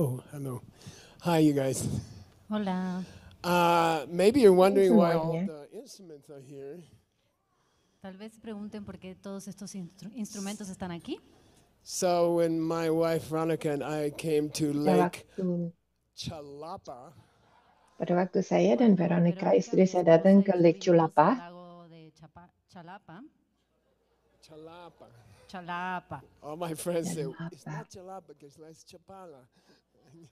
Oh, hello. Hi, you guys. Hola, Maybe you're Hai wondering why all semuanya. the instruments are here. tal vez se pregunten por qué todos estos instrumentos están aquí. So when my wife Veronica and I came to Pada Lake waktu Chalapa, pada waktu saya dan Cuando Veronica, Verónica, istri mi saya, esposa, datang y ke yo Lake vinimos al Chulapa, lago de Chalapa, Chalapa. Chalapa. All my friends say it's Chalapa, not Chalapa, it's Chapala.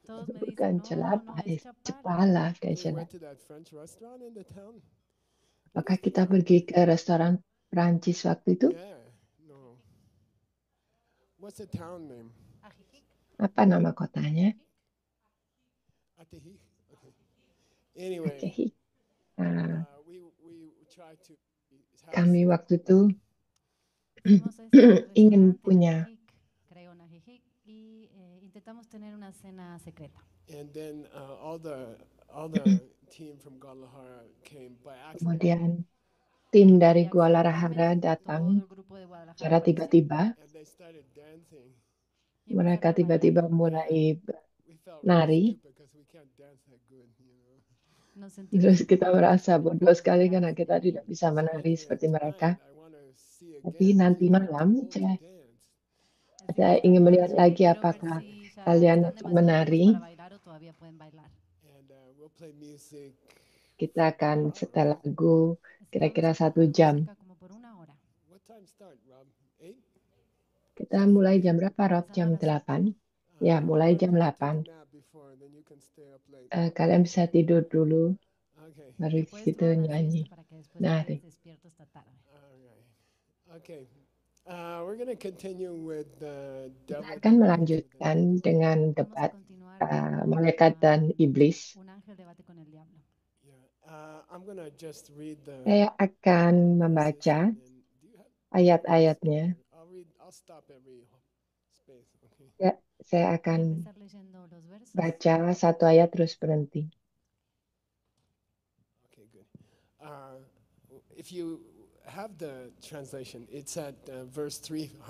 Todos itu me dicen, bukan no, Chalapa, no, es it's Chapala. Chapala, We guys. went to that French restaurant in the town. What Maka is the kita name? pergi ke restoran Prancis waktu itu. Yeah, no. What's the town name? Ajijic, Apa nama kotanya? Atehi. Okay. Anyway, Aceh. Nah, we tried to have kami some. waktu itu fuimos a este ingin restaurante en punya, Ajijic, creo en Ajijic, y intentamos tener una cena secreta. And then all the team from Guadalajara came by accident, kemudian tim dari Y Guadalajara accidentalmente todo datang el grupo de Guadalajara secara apareció tiba-tiba. and they started dancing. y Mereka empezaron a bailar. tiba-tiba And mulai we felt really nari. stupid because we can't dance that good. Nos sentimos Terus un kita poco merasa tontos porque bodoh no sekali karena bailamos kita tan tidak bien. bisa So menari anyway, seperti mereka. tonight I want to see Tapi again if nanti you guys too malam old to dance. Así que saya esta ingin melihat noche lagi quiero ver apakah si ya kalian están untuk demasiado viejos menari. para bailar o todavía pueden bailar. And we'll play music Kita for akan an hour, setel right? lagu Así que vamos kira-kira a 1 tocar jam. música como por una hora. What time start, Rob? 8? Kita mulai jam berapa, Rob? Empezar Jam ahora sí. 8? Ya, mulai Why don't jam you take a 8. nap before, then you can stay up late. Kalian bisa tidur dulu, Okay. baru Te puedes kita tomar una nyanyi. siesta para que después te Nari. quedes despierto hasta tarde. All right. Okay. We're going to continue with the Kita devil akan debate with an melanjutkan angel. dengan Vamos a debat continuar con malaikat dan iblis. un ángel debate con el diablo. Yeah. I'm going to just read the Saya akan verses membaca and then do you have ayat-ayatnya. I'll stop every space, okay? Ya, saya Voy a akan empezar leyendo los versos. baca satu ayat terus berhenti. Okay, good. If you have the translation, it's at verse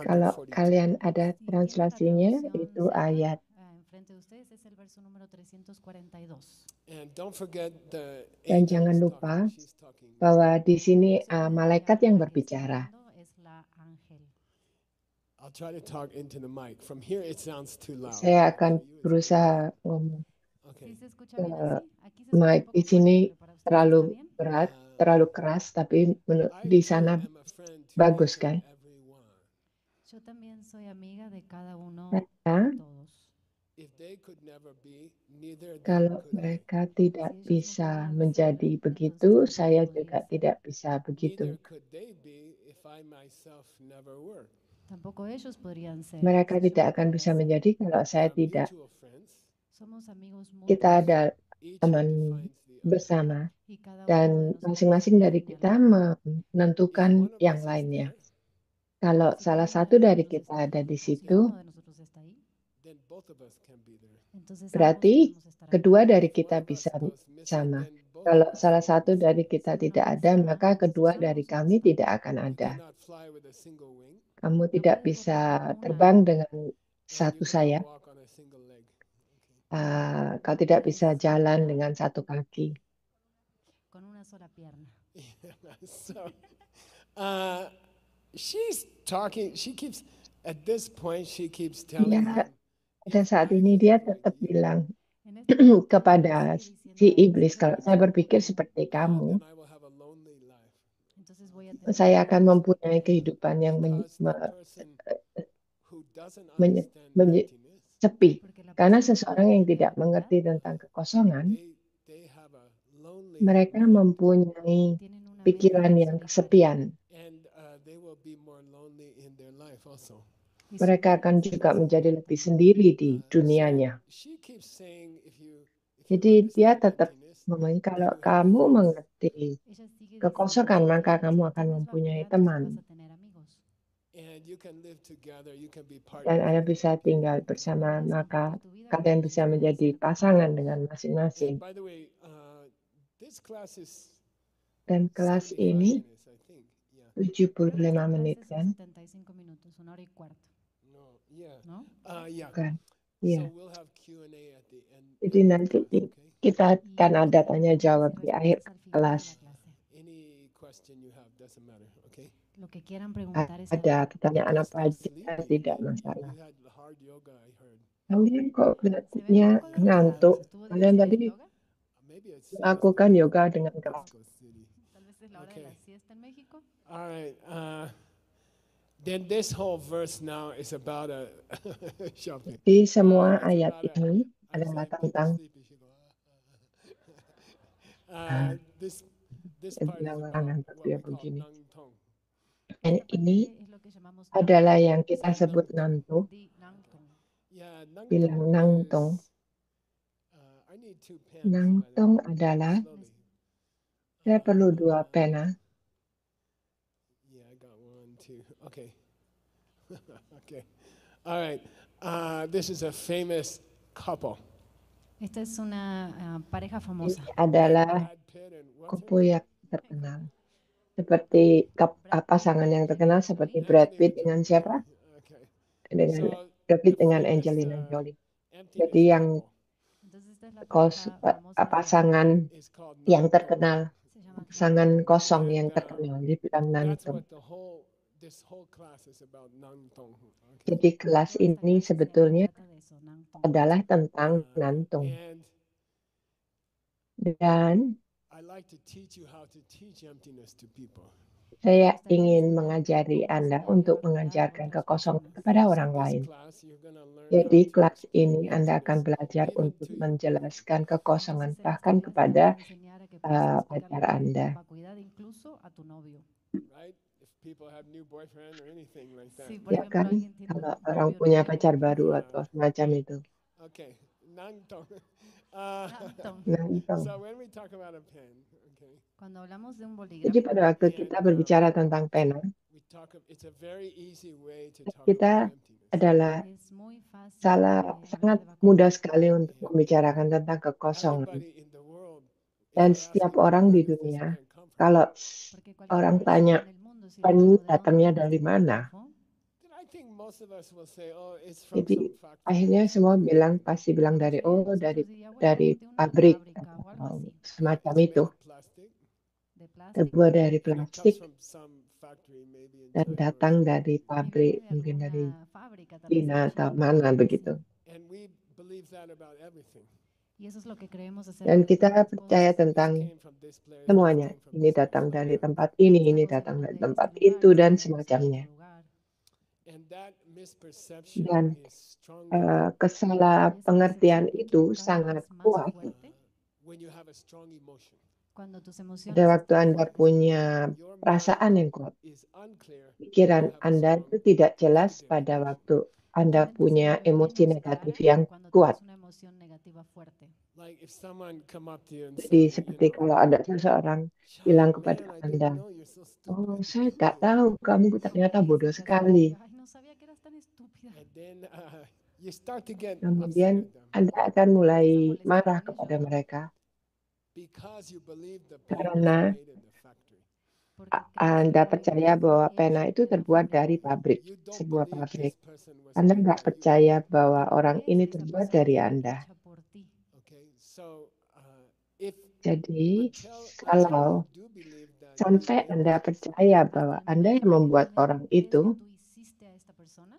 Kalau 342. kalian ada Si tienen la translasinya, traducción itu cerca, ayat. enfrente de ustedes es el verso número 342. And don't forget the Dan angel jangan is lupa talking. She's talking. bahwa di sini No se olviden que malaikat ahora yang la que está berbicara. hablando es la ángel. I'll try to talk into the mic. From here, it sounds too loud. Saya but akan for you, it's good. berusaha ngomong ¿Sí Okay. se escucha ke bien así? Aquí se escucha un mic. poco Di fuerte, sini pero para ustedes está terlalu bien. berat, terlalu keras, tapi I di too sana am a friend to bagus each kan? and every one. Yo también soy amiga de cada uno Karena de todos. If they could never be, neither then kalau could I. mereka tidak Si ellos no bisa podían menjadi ser, begitu, entonces saya tampoco juga podría ser. tidak bisa begitu. Neither could they be if I myself never were. Tampoco ellos podrían ser. Mereka si yo tidak no akan pudiera bisa ser. menjadi kalau We saya are tidak. mutual friends. Somos amigos Kita mutuos ada Each teman defines the other. bersama y cada uno de dan nosotros masing-masing dari define al kita otro. If menentukan one of yang us is lainnya. there, Kalau Si salah cada uno satu de dari nosotros kita está ada ahí, di o si situ, uno de nosotros está ahí, then both of us can be there. entonces ambos berarti podemos estar ahí. kedua dari If one kita of us bisa goes missing, sama. then both Kalau of us salah go satu missing. dari kita Si uno tidak no ada, está, maka entonces kedua ambos dari no kami estamos. tidak akan You ada. cannot fly with a single wing, Kamu No tidak puedes bisa volar con un terbang ala dengan and satu you cannot sayap. walk on a single leg. Kau tidak puedes bisa jalan caminar dengan satu kaki. con una sola pierna. So, uh, she's talking. She keeps at this point. She keeps telling Ya, him, pada "If saat I ini think dia like tetap you, bilang En este punto kepada sigue diciendo si a él, iblis, si yo kalau saya pienso berpikir como tú, seperti kamu, then I will have a lonely life entonces voy a tener saya una akan vida mempunyai solitaria. kehidupan yang because the person who doesn't menye- understand menye- emptiness, sepi. Porque la Karena persona que no seseorang yang entiende tidak la verdad mengerti tentang kekosongan, they have a lonely mereka mind, mempunyai tienen una pikiran mente yang solitaria kesepian. and they will be more lonely in their life also. y su Mereka vida akan va a ser juga más menjadi solitaria lebih también. sendiri di So dunianya. she keeps saying, if you Jadi dia understand tetap emptiness, ngomong, kalau you have kamu friends. mengerti Ella sigue diciendo, kekosongan, si, maka kamu si akan entiendes mempunyai vacuidad, entonces teman. vas a tener amigos. And you can live together, you can be Dan partners Anda with bisa other tinggal people. bersama, Puedes maka compartir tu vida con kalian otros, bisa pueden menjadi ser pasangan amigos. dengan masing-masing. And by the way, this class is Dan kelas 75 ini minutes, I think. Yeah. 75 Creo que esta menit clase son kan? 75 minutos, una hora y cuarto, No, yeah. ¿no? Yeah. Bukan. Iya. So we'll have Q&A at the end Jadi nanti class, okay? kita akan Y ada tanya jawab di akhir respuestas al final de kelas. la clase. Any question you have doesn't matter, okay? Lo que quieran preguntar es Ada You pertanyaan guys apa look aja, sleepy. tidak You masalah. had hard yoga, I heard. Kalian kok Se ven un kelihatannya poco derrotados. ngantuk. ¿Estuvo Kalian difícil tadi el yoga? Maybe it's melakukan siesta yoga time dengan in keras. Mexico City. Tal vez es la hora de la Okay. siesta en México. All right. Then this whole verse now is about a shopping. Di semua It's ayat about ini I adalah say, people tentang sleepy. She go, this part is bilang about orang ngantuk what ya we call begini. nang tong. Dan Esta ini parte es lo que llamamos adalah yang kita Say sebut nang nanto. di nangtong. Yeah, nang Bilang tong nangtong. is. I need 2 pens. By the Nangtong way. adalah Slowly. saya perlu 2 pena. Yeah, I got 1, 2. Okay. Okay. All right. This is a famous couple. Esta es una pareja famosa. Ini adalah Brad Pitt and what's her couple name? yang terkenal. Seperti pasangan yang terkenal seperti Brad Pitt dengan siapa? Okay. Dengan So Brad Pitt the dengan famous, Angelina Jolie. emptiness Jadi yang couple Entonces esta es la pareja famosa que pasangan is called yang nangtong. terkenal, se llama pasangan kosong And, yang terkenal dibilang That's nantong. what this whole class is about, nangtong. Okay. Jadi kelas Toda esta ini clase se sebetulnya trata de eso, nangtong. adalah tentang nantong. And Dan I like to teach you how to teach emptiness to people. saya ingin mengajari Anda untuk mengajarkan kekosongan kepada orang So lain. this class, you're gonna learn Jadi how to kelas explain ini Anda akan emptiness belajar even untuk to your menjelaskan kekosongan Entonces, en bahkan esta clase te kepada voy a enseñar a que puedes explicarle pacar lo que es Anda. vacuidad incluso a tu novio. right? If people have new boyfriend or anything like that. Si por Ya ejemplo kan, alguien tiene kalau un orang novio punya nuevo, pacar baru Yeah. atau semacam itu. Okay, nangtong. nangtong. Nantong. So when we talk about a pen, okay, Cuando hablamos de un bolígrafo, Jadi pada waktu kita berbicara tentang pena, it's a very easy way to talk kita about emptiness. adalah es muy fácil sangat hablar de vacuidad. mudah sekali untuk membicarakan tentang kekosongan. Everybody in the world, Dan if you ask setiap them, orang where di does this dunia, pen come from? kalau Porque cualquier orang persona tanya en el mundo, si le pen digo, ¿de datangnya dónde dari viene este mana, bolígrafo? Then I think most of us will say, oh, it's from jadi some factory. akhirnya semua pasti bilang La dari mayoría de nosotros dari diría, bueno, dari de una pabrik fábrica o algo atau así, semacam It's itu, made of plastic, de plástico, terbuat dari and it comes plastik from some factory, maybe in dan China or datang something. dari y viene pabrik, de mungkin dari alguna fábrica, tal vez en Cina atau China, mana algo así. begitu. And we believe that about everything. Y eso es lo que creemos acerca Dan de kita todas las percaya cosas. tentang This came from this place, this semuanya. came from Ini this place, datang like dari that. tempat ini Esta datang cosa dari viene de tempat este lugar, itu esta dan viene de este semacamnya. otro lugar. And that misperception Dan is stronger kesalah Y esa pengertian percepción itu equivocada sangat es más kuat fuerte when you have a strong emotion. cuando tus pada emociones waktu están Anda fuertes. punya Your perasaan mind yang kuat. is unclear when Pikiran you have a Anda strong itu tidak jelas negative pada emotion. waktu Anda Tu mente se punya vuelve emosi menos negatif clara yang cuando kuat. tienes una emoción negativa fuerte. Like if someone come up to you and Jadi say, seperti kalau ada seseorang bilang Sean, kepada man, I Anda, didn't know you're so oh stupid. saya tak tahu kamu ternyata Y bodoh dices así como sekali. que, ay, no sabía que eras tan estúpida. And then you start to get Kemudian upset at them Anda akan mulai Empiezas a molestar marah con kepada ellos mereka because you believe the pen is karena made in the factory. porque crees que Anda el percaya bolígrafo bahwa fue pena hecho itu de la terbuat fábrica. dari pabrik, You don't sebuah believe pabrik. this person was Anda made nggak by you. percaya bahwa Tú no orang crees ini que esa terbuat persona dari fue Anda. hecha por ti. Okay, so if Jadi, until kalau you do believe that you sampai made Anda this person, percaya Hasta bahwa el Anda momento yang en el que membuat realmente orang crees que itu, tú hiciste a esta persona,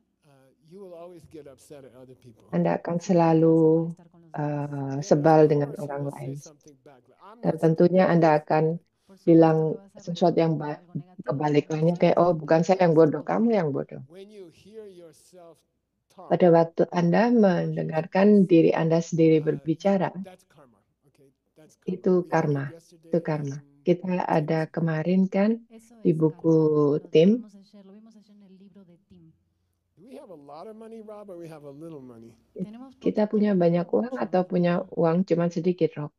you will always get upset at other people. Anda akan siempre te vas a selalu molestar con los demás. Then sebal of dengan course you orang will say lain. something back. Like, I'm Dan not tentunya stupid, Anda you're akan stupid. Por supuesto que bilang vas a sesuatu yang responder algo negativo. kebalikannya kayak, oh bukan saya yang bodoh, kamu yang bodoh. When you hear yourself talk, Pada waktu Anda mendengarkan diri Anda sendiri berbicara, that's karma. Okay, that's karma. itu We had karma. it yesterday Itu karma. in Kita ada Tim's book. kemarin kan Eso di es buku karma. Tim, Lo vimos ayer en el libro de Tim. Do we have a lot of money, Rob, or we have a little money? Tenemos kita poquito punya dinero banyak o uang mucho. atau punya uang cuma sedikit, Rob.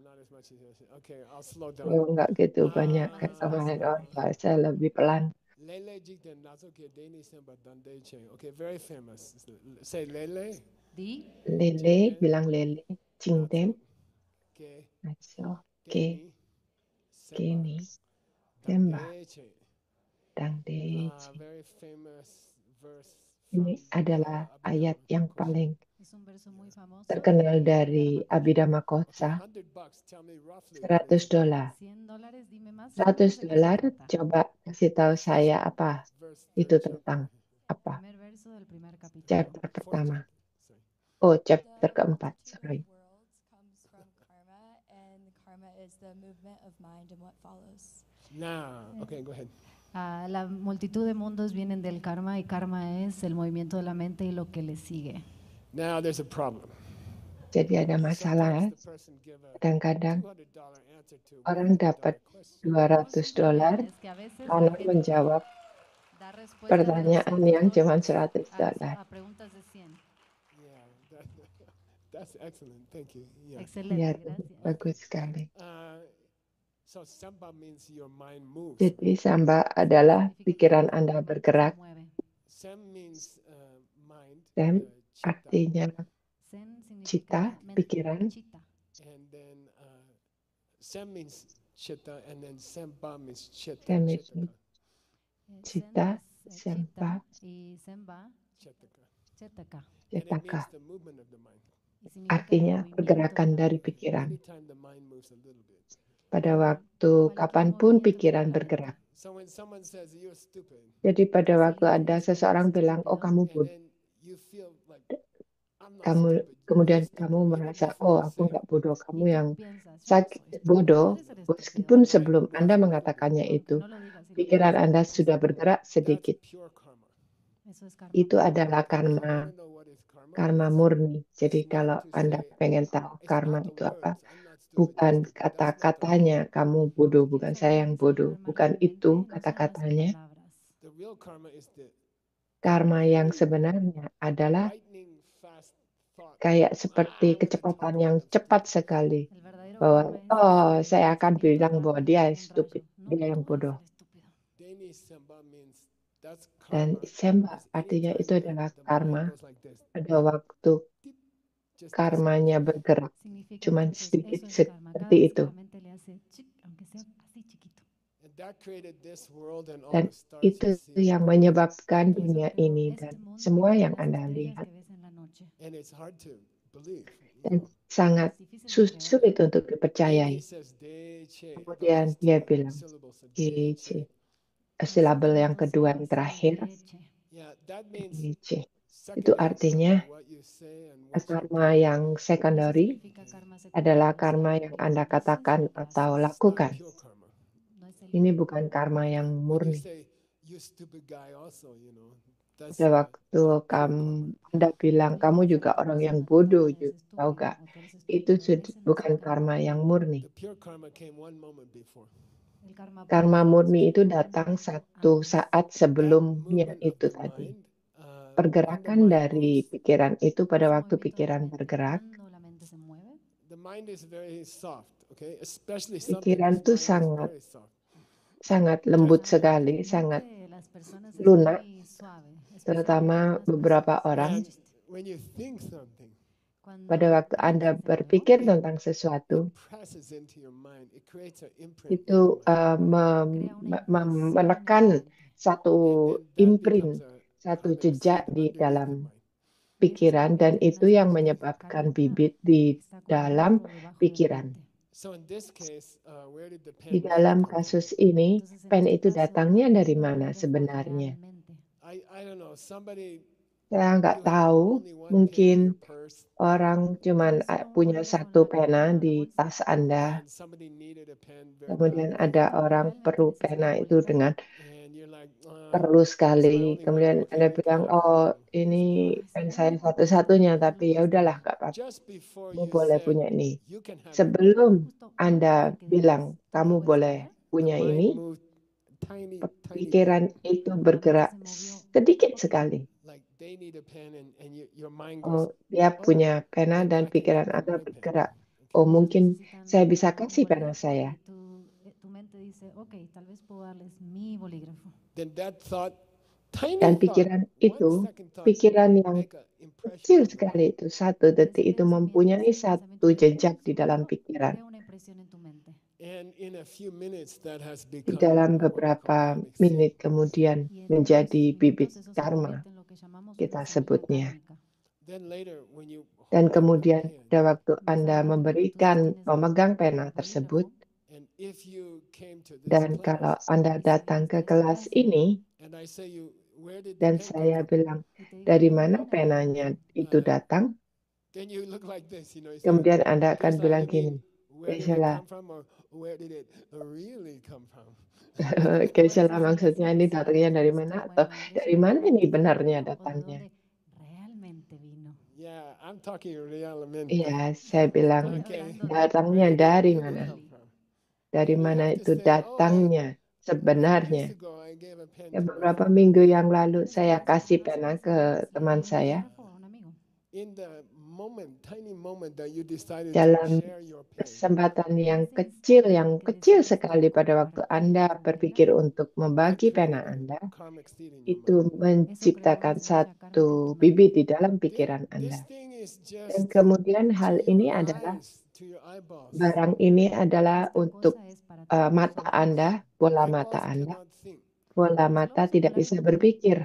Not as much as yesterday. Okay, I'll slow down. Oh, enggak gitu banyak Ah, kayak kemarin. Oh, enggak, saya lebih pelan. Lele jikden nazoke deni semba dandeche. Okay, very famous. Say Lele. Di Lele, bilang lele, cingden, Ke naso, ke, deni kini, semba semba, dandeche. dangdeci. Very famous verse Ini adalah ayat yang paling Es un verso muy famoso. terkenal dari Abhidhamma Kotsa. $100, tell me roughly what is $100. $100, dime más o $100, menos de qué se trata. coba kasih tahu saya apa verse itu third tentang chapter. apa Primer verso del primer capítulo. chapter Fourth pertama. chapter. Sorry. Oh, chapter The keempat, multitude sorry. of worlds comes from karma, and karma is the movement of mind and what follows. Now, okay, go ahead. La multitud de mundos vienen del karma y karma es el movimiento de la mente y lo que le sigue. Now there's a problem. Jadi ada masalah ya. Sometimes the person give a Kadang-kadang $200 answer to a orang dapat $100 question. $200 Es que a veces la karena gente menjawab da respuesta de pertanyaan $200 yang cuma $100. a preguntas de 100. Yeah, that's excellent. Thank you. Yeah. Excelente, Ya, gracias. bagus sekali. So samba means your mind moves. Jadi samba adalah Significa que pikiran tu Anda mente se bergerak. mueve. Sem means mind. Sem chitta. artinya Zen Chitta, significa mente, pikiran. chitta. And then sem means chitta, and then semba means chitta. Sem itu chittaka, Chitta, Zen es, semba, chitta y semba, chittaka. chetaka. And it means Chittaka. the movement of the mind. Y significa el Artinya movimiento pergerakan de la dari mente. pikiran. Anytime the mind moves a little bit. Pada waktu Cualquier kapanpun movimiento que pikiran haga la bergerak. mente. So when someone says you're stupid, Jadi pada Si waktu alguien te ada dice, seseorang "Eres bilang, oh estúpido", kamu and bodoh, then you feel like I'm not kamu stupid. kemudian you're kamu stupid. Even merasa, before oh you aku say nggak it. bodoh, kamu y tú yang piensas, yo no sakit soy estúpido, tú bodoh, eres el meskipun estúpido. sebelum Mind Anda moves a little mengatakannya bit. Aunque itu, no lo digas, y lo pikiran piensas, Anda eres sudah estúpido. bergerak That's sedikit. pure karma. Eso es karma Itu puro. adalah If you karma, want to know what is karma, karma murni. Jadi it's not kalau to Anda say, pengen tahu it's karma not the itu apa, words, I'm not stupid, you're bukan stupid. That's not karma. kata-katanya kamu bodoh, Es que bukan eso saya que yang dice bodoh, karma bukan realmente itu no son las kata-katanya. palabras. The real karma is the Karma yang very sebenarnya adalah lightning fast thought. kayak seperti I want to kecepatan talk yang about them cepat stupid. sekali. El verdadero Bahwa, karma es oh el saya akan pensamiento bilang bahwa rápido dia como un stupid, rayo. No, dia yang tú eres bodoh. el estúpido. Deni semba means that's Dan karma. semba Is artinya anytime itu adalah the mind karma. goes like this, Pada waktu deep, just this karmanya much. bergerak, Significa cuman entonces, sedikit eso es karma. Cada seperti vez que itu. la mente le hace chic, aunque sea así chiquito. And that created this world and all Dan the stars you itu see. yang menyebabkan Y eso dunia creó ini este dan mundo y semua todas yang las Anda estrellas lihat. que ves en la noche. And it's hard to believe. Dan sangat Es difícil de creer. sulit untuk Then he dipercayai. says deche. The Kemudian last dia two bilang, syllables of Dice. deche. Silabel yang Las kedua yang últimas sílabas terakhir, son deche. Yeah, that means Dice. Itu secondary artinya karma, what you say and what you karma do. yang Eso secondary significa karma adalah secundario, karma o sea, yang lo Anda que dices katakan y lo que atau haces. It's not lakukan. pure karma. No es el Ini bukan karma yang When you murni. say you stupid guy also, that's Pada waktu not pure karma. Anda bilang Cuando kamu le dices a juga la orang yang persona, tú bodoh, también eres tahu estúpido gak? o tú eres Itu estúpido, ese no es bukan el karma karma yang puro. murni. The pure karma came one moment before. El karma puro Karma solo murni itu sucedió un datang momento satu antes. saat That sebelumnya movement of itu the tadi. mind, when the Pergerakan mind dari moves, pikiran itu pada Ese waktu movimiento de la pikiran mente, bergerak, cuando la mente se mueve, the mind is very soft, okay? Especially some pikiran people's tuh mind is sangat very soft. sangat lembut la sekali, mente sangat de las personas es lunak, muy suave, especialmente terutama algunas beberapa personas. orang. And when you think something, Cuando Pada waktu Anda piensas en algo, berpikir tentang sesuatu, it presses into your mind. It creates an imprint in itu your mind. crea una impresión en menekan tu mente. satu And then that imprint, becomes a satu karmic jejak seed di underneath the dalam mind. Y eso se pikiran, dan convierte en itu una yang semilla menyebabkan kármica bibit que di está como dalam dentro o debajo de la pikiran. mente. So in this case, where did the Di pen mic dalam come from? kasus ini, Entonces, en pen este itu caso, datangnya ¿de dari dónde mana proviene sebenarnya? realmente? I don't know. Somebody, Saya nggak you have tahu, only one pen in mungkin your purse, orang cuman Tienes solo punya una satu sola pena pluma en la di bolsa tas Anda, and somebody needed a pen very kemudian badly, ada y orang realmente perlu necesita pena un itu bolígrafo. dengan and you're like, perlu it's my sekali. only one. Kemudian Okay, Anda you bilang, can have it. oh ini pen saya satu-satunya, tapi ya udahlah, nggak apa-apa, Just before kamu you boleh said punya ini. you can have it, Sebelum Justo Anda antes de que bilang digas, "Tú kamu lo puedes boleh tener", the punya mind ini, moved tiny pikiran bit, itu la mente bergerak se movió sedikit poquito. sekali. like they need a pen, and your mind Oh, goes, dia oh, punya pena maybe dan I can pikiran give them Anda my pen. bergerak. Okay. Oh, Ellos mungkin necesitan saya bisa un kasih pena bolígrafo saya. y tu mente dice, ok, tal vez puedo darles mi bolígrafo. Then that thought, tiny Dan thought, pikiran 1 itu, second thought, pikiran yang make an impression kecil in the sekali mind. itu, satu detik Ese itu pensamiento, mempunyai ese satu pensamiento jejak pequeño di dalam solito pikiran. crea una impresión en tu mente. And in a few minutes, that has Di become dalam what we call beberapa karmic seed. menit kemudian Y en menjadi unos bibit minutos eso se karma. convierte en lo que llamamos kita sebutnya. Then later, when you Dan hold up the kemudian pen, pada waktu Anda memberikan memegang pena tersebut, and if you came to this dan kalau class, Anda datang ke kelas ini, and I say you, where did the dan pen come saya from? bilang, dari mana penanya itu datang? Then you look like this, you say, Kemudian Anda akan Tesla, bilang you mean, gini, where did it Kesela, come from, or where did it really come from? Kesela maksudnya ini datangnya dari mana atau dari mana ini benarnya datangnya? Yeah, I'm talking realmente. Iya, saya bilang Okay. datangnya Where did it dari really mana? come from? Dari And you mana have to itu say, datangnya a few sebenarnya? weeks ago, I gave a pen Ya, to my beberapa friend. minggu yang lalu saya kasih pena ke teman saya. In the moment, tiny moment that you decided to Dalam share your pen, kesempatan yang kecil sekali pada waktu Anda berpikir untuk membagi that pena created Anda, a karmic seed in your itu mind. menciptakan satu bibit di dalam pikiran This Anda. thing is Dan just kemudian to hal your ini adalah, eyes, to your eyeballs. barang ini adalah untuk mata Anda, bola mata Eyeballs Anda. cannot think. Bola mata tidak bisa berpikir.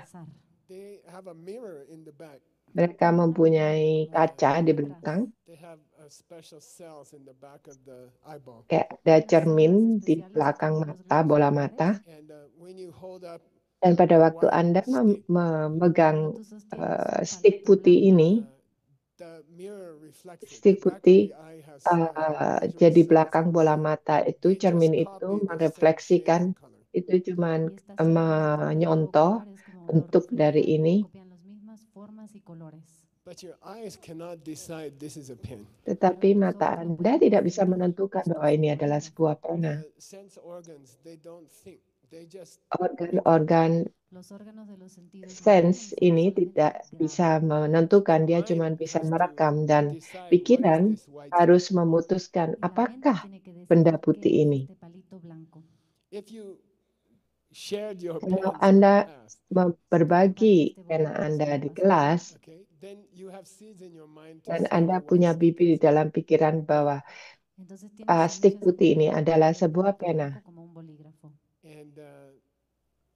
They have a mirror in the back. Mereka mempunyai kaca di belakang, They have special cells in the back of the eyeball. kayak ada cermin di belakang mata, bola mata. And when you hold up Dan pada a waktu white Anda stick, memegang stick putih ini, the mirror reflects it. stick The back of putih the eye has visual jadi cells. belakang bola mata itu, They just cermin itu copy the same shade merefleksikan, and color. itu cuma menyontoh bentuk dari ini, But your eyes cannot decide this is a pen. tetapi mata Anda tidak bisa menentukan bahwa ini adalah sebuah pena. The sense organs, they don't think. They just Organ-organ sense ini tidak bisa menentukan, dia cuma bisa merekam, dan pikiran harus memutuskan apakah benda putih ini. If you shared your Kalau pens in the Anda past, berbagi pena Anda di kelas, okay, then you have seeds in your mind to dan say Anda the white punya stick bibit di is dalam pikiran bahwa stick putih ini adalah sebuah pena. and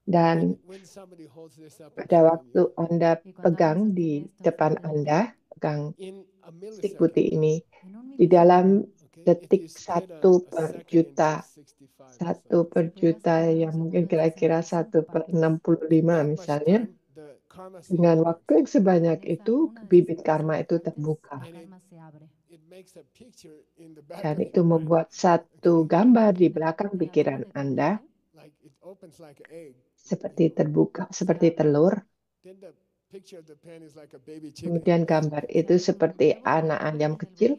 Dan when somebody holds this up in pada front of waktu you, Anda pegang di depan Anda, pegang in a stick millisecond, putih ini, di dalam okay, if detik you split a 1 per second juta, into 65 or 1 per juta yang mungkin kira-kira 1 per 65 in that much misalnya, time, the karma seed dengan opens. waktu yang sebanyak itu, bibit karma itu terbuka. And it makes a picture in the back Dan of itu your mind. membuat satu gambar di belakang pikiran Anda, Like it opens like an egg. seperti terbuka, seperti telur. Then the picture of the pen is like a baby chicken. Kemudian gambar itu seperti anak ayam kecil.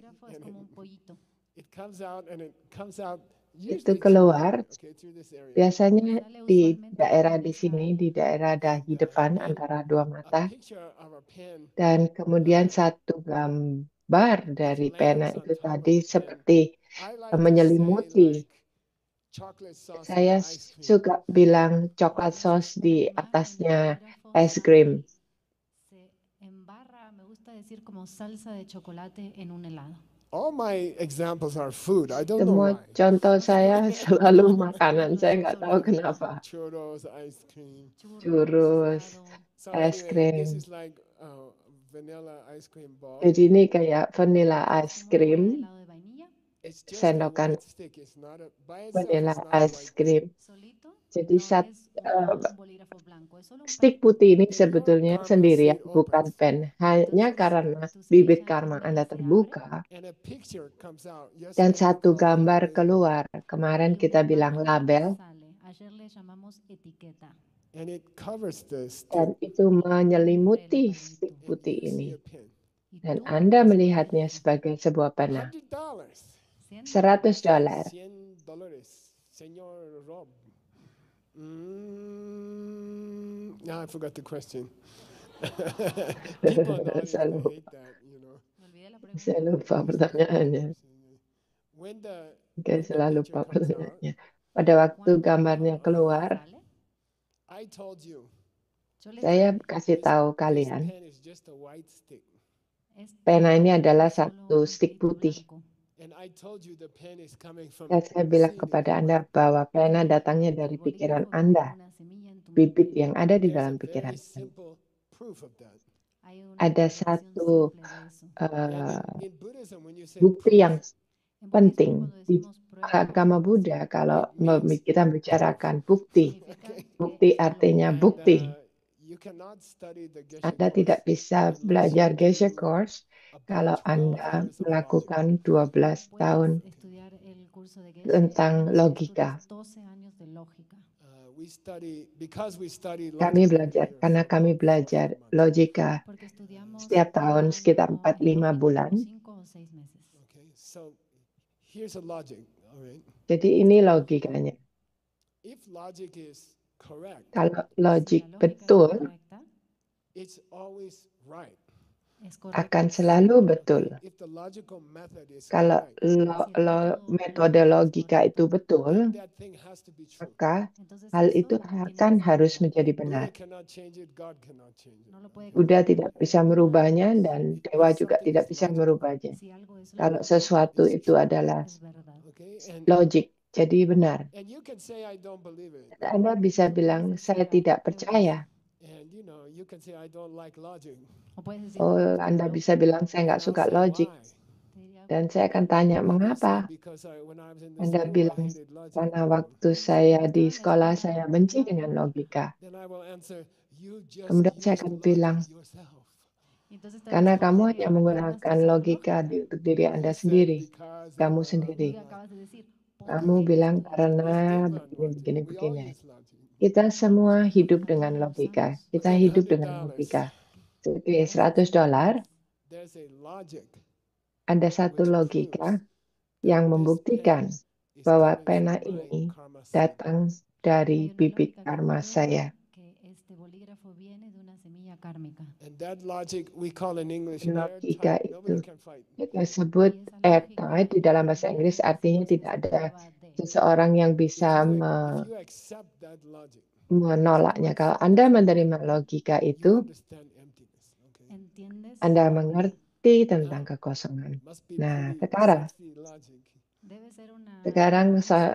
It comes out and it comes out Itu usually keluar, okay, through this area. biasanya di daerah di sini, di daerah dahi depan antara dua A mata. picture of a pen Dan kemudian satu gambar dari pena lands on itu top of tadi the pen. seperti I like to menyelimuti. say like chocolate sauce on Saya the ice cream. suka bilang coklat sos di atasnya es krim. All my examples are food. I don't know Semua why. contoh saya selalu makanan. Saya nggak tahu kenapa. Churros, ice cream. Churros, So es anyway, this krim. is like vanilla ice cream ball. Jadi ini kayak vanilla ice cream, It's just a sendokan white stick. It's not a by itself. vanilla It's not a ice white cream. Jadi stick putih ini sebetulnya sendirian bukan pen, hanya karena bibit karma Anda terbuka and a picture comes out. dan Yesterday we satu called it gambar label, keluar. Kemarin kita bilang label, and it covers the stick. dan itu menyelimuti stick And putih you see ini. a pen. Dan Anda melihatnya sebagai sebuah pena. $100. $100. $100, Señor Rob. Now I forgot the question. People in the audience, Saya they lupa. hate that, you know. Saya lupa pertanyaannya. When the Oke, saya lupa picture comes out, pertanyaannya. Pada waktu gambarnya keluar, I told you, saya kasih tahu this kalian, pen is just a white stick. pena ini adalah satu stick putih. And I told you the pen is coming from Dan saya bilang seed in kepada your Anda mind. bahwa pena datangnya dari pikiran Anda, bibit yang ada di There's a dalam very pikiran Anda. simple proof of that. ada satu And uh, in Buddhism, when you say bukti proof, yang penting di agama Buddha. Kalau kita bicarakan bukti, okay, bukti artinya and bukti. you cannot study the Geshe Anda course tidak bisa unless you belajar Geshe do Course about kalau 12 Anda years of logic. melakukan 12 tahun tentang logika. Because we study Kami logic every belajar, year karena for kami about 4 belajar months. logika setiap tahun sekitar 4-5 bulan. Okay, so here's a logic, all right? Jadi ini logikanya. If logic is correct, Kalau logik betul, it's always right. akan selalu betul. If the logical method is Kalau correct, metode logika itu betul, that thing has to be true. maka hal itu akan harus menjadi benar. Buddha cannot change it, God cannot change it. Buddha tidak bisa merubahnya dan dewa juga tidak bisa merubahnya. Kalau sesuatu itu adalah Okay, and logik, jadi benar. you can say I don't believe it. Anda bisa bilang, saya tidak percaya. And you can say I don't like logic. Oh, Anda bisa bilang, saya nggak And I'll suka say, logik. why? Dan saya akan tanya, You can say, mengapa? because when I was in the Anda school, I bilang, hated logic. karena waktu saya di sekolah, saya benci dengan logika. Then I will answer, you just Kemudian saya used akan logic bilang, yourself. karena kamu hanya menggunakan logika untuk diri Anda You said sendiri. because Kamu of sendiri. blah, blah. Kamu bilang We karena live on begini. logic. We all use logic. Kita semua hidup dengan logika. Kita Okay, hidup $100. dengan logika. Oke, $100, There's a logic ada satu which logika proves yang that this membuktikan pen is bahwa coming pena from my ini karma seed. datang dari bibit karma saya. And that logic we call in English Logika airtight. Nobody itu can fight. kita sebut airtight di dalam bahasa Inggris, artinya tidak ada seseorang yang bisa If you accept that logic, menolaknya. Kalau Anda menerima logika you itu, understand emptiness. Okay? Anda mengerti tentang kekosongan. Must be Nah, pretty sexy logic. sekarang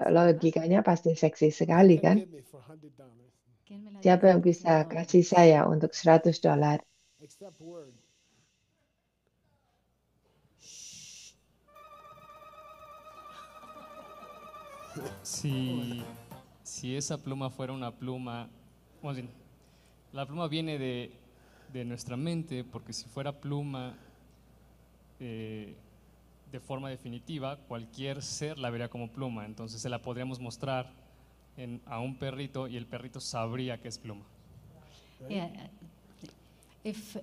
logikanya pasti seksi Who sekali, can kan? give me for $100? Siapa yang bisa kasih saya untuk $100? Except word. Si esa pluma fuera una pluma, más bien, la pluma viene de nuestra mente, porque si fuera pluma de forma definitiva, cualquier ser la vería como pluma, entonces se la podríamos mostrar a un perrito y el perrito sabría que es pluma. Yeah. If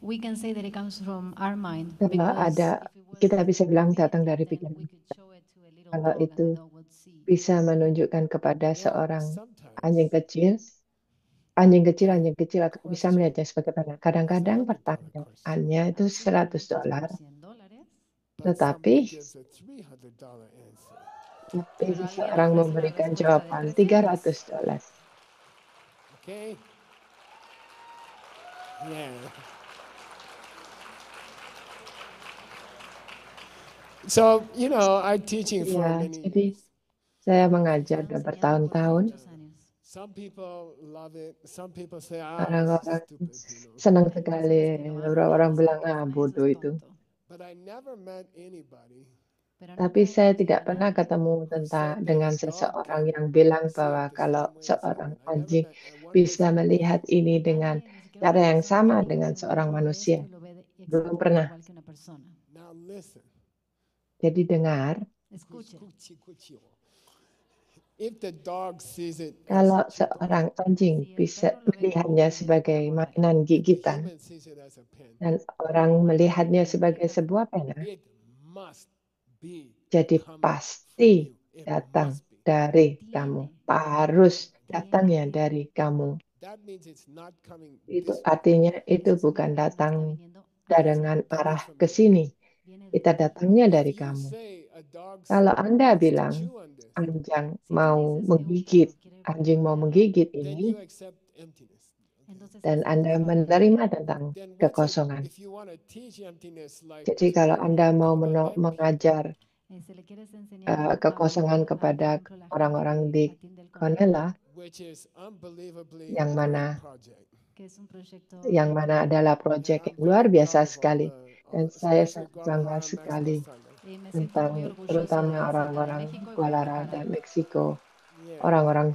we can say that it comes from our mind, Karena kita bisa bilang datang dari pikiran. Kalau itu bisa menunjukkan kepada seorang anjing kecil akan bisa melihatnya sebagai pena. Kadang-kadang pertanyaannya itu $100, tetapi seseorang memberikan jawaban $300. Okay? Yeah. So, I'm teaching for Ya, many jadi years. saya mengajar udah bertahun-tahun. Some people love it. Some people say, it's Orang-orang stupid. senang sekali. Beberapa orang bilang, bodoh itu. But I never met anybody Tapi saya tidak pernah ketemu dengan seseorang yang bilang bahwa kalau seorang anjing bisa melihat ini dengan cara yang sama dengan seorang manusia. Belum pernah. Now listen. Jadi dengar, If the dog sees it kalau as seorang anjing bisa melihatnya sebagai mainan gigitan human sees it as a pen, dan orang melihatnya sebagai sebuah pena, it must be jadi coming pasti from you. It datang must be. dari kamu. Harus datangnya dari kamu. That means it's not coming Itu this way. artinya itu bukan datang dengan arah ke sini. Kita datangnya dari If you kamu. say a dog Kalau Anda wants to bilang chew on this, anjing mau menggigit then ini, you accept emptiness. dan Anda menerima tentang Then kekosongan. if you want to teach emptiness like Jadi kalau Anda mau Prabhupada led mengajar kekosongan kepada orang-orang di Konela, which is unbelievably yang mana great project. que es un proyecto yang mana adalah proyek yang luar biasa sekali. Dan saya sangat bangga sekali y me siento muy tentang orgullosa terutama de orang-orang México y Guadalajara Guadalajara. dan Meksiko, Yeah. orang-orang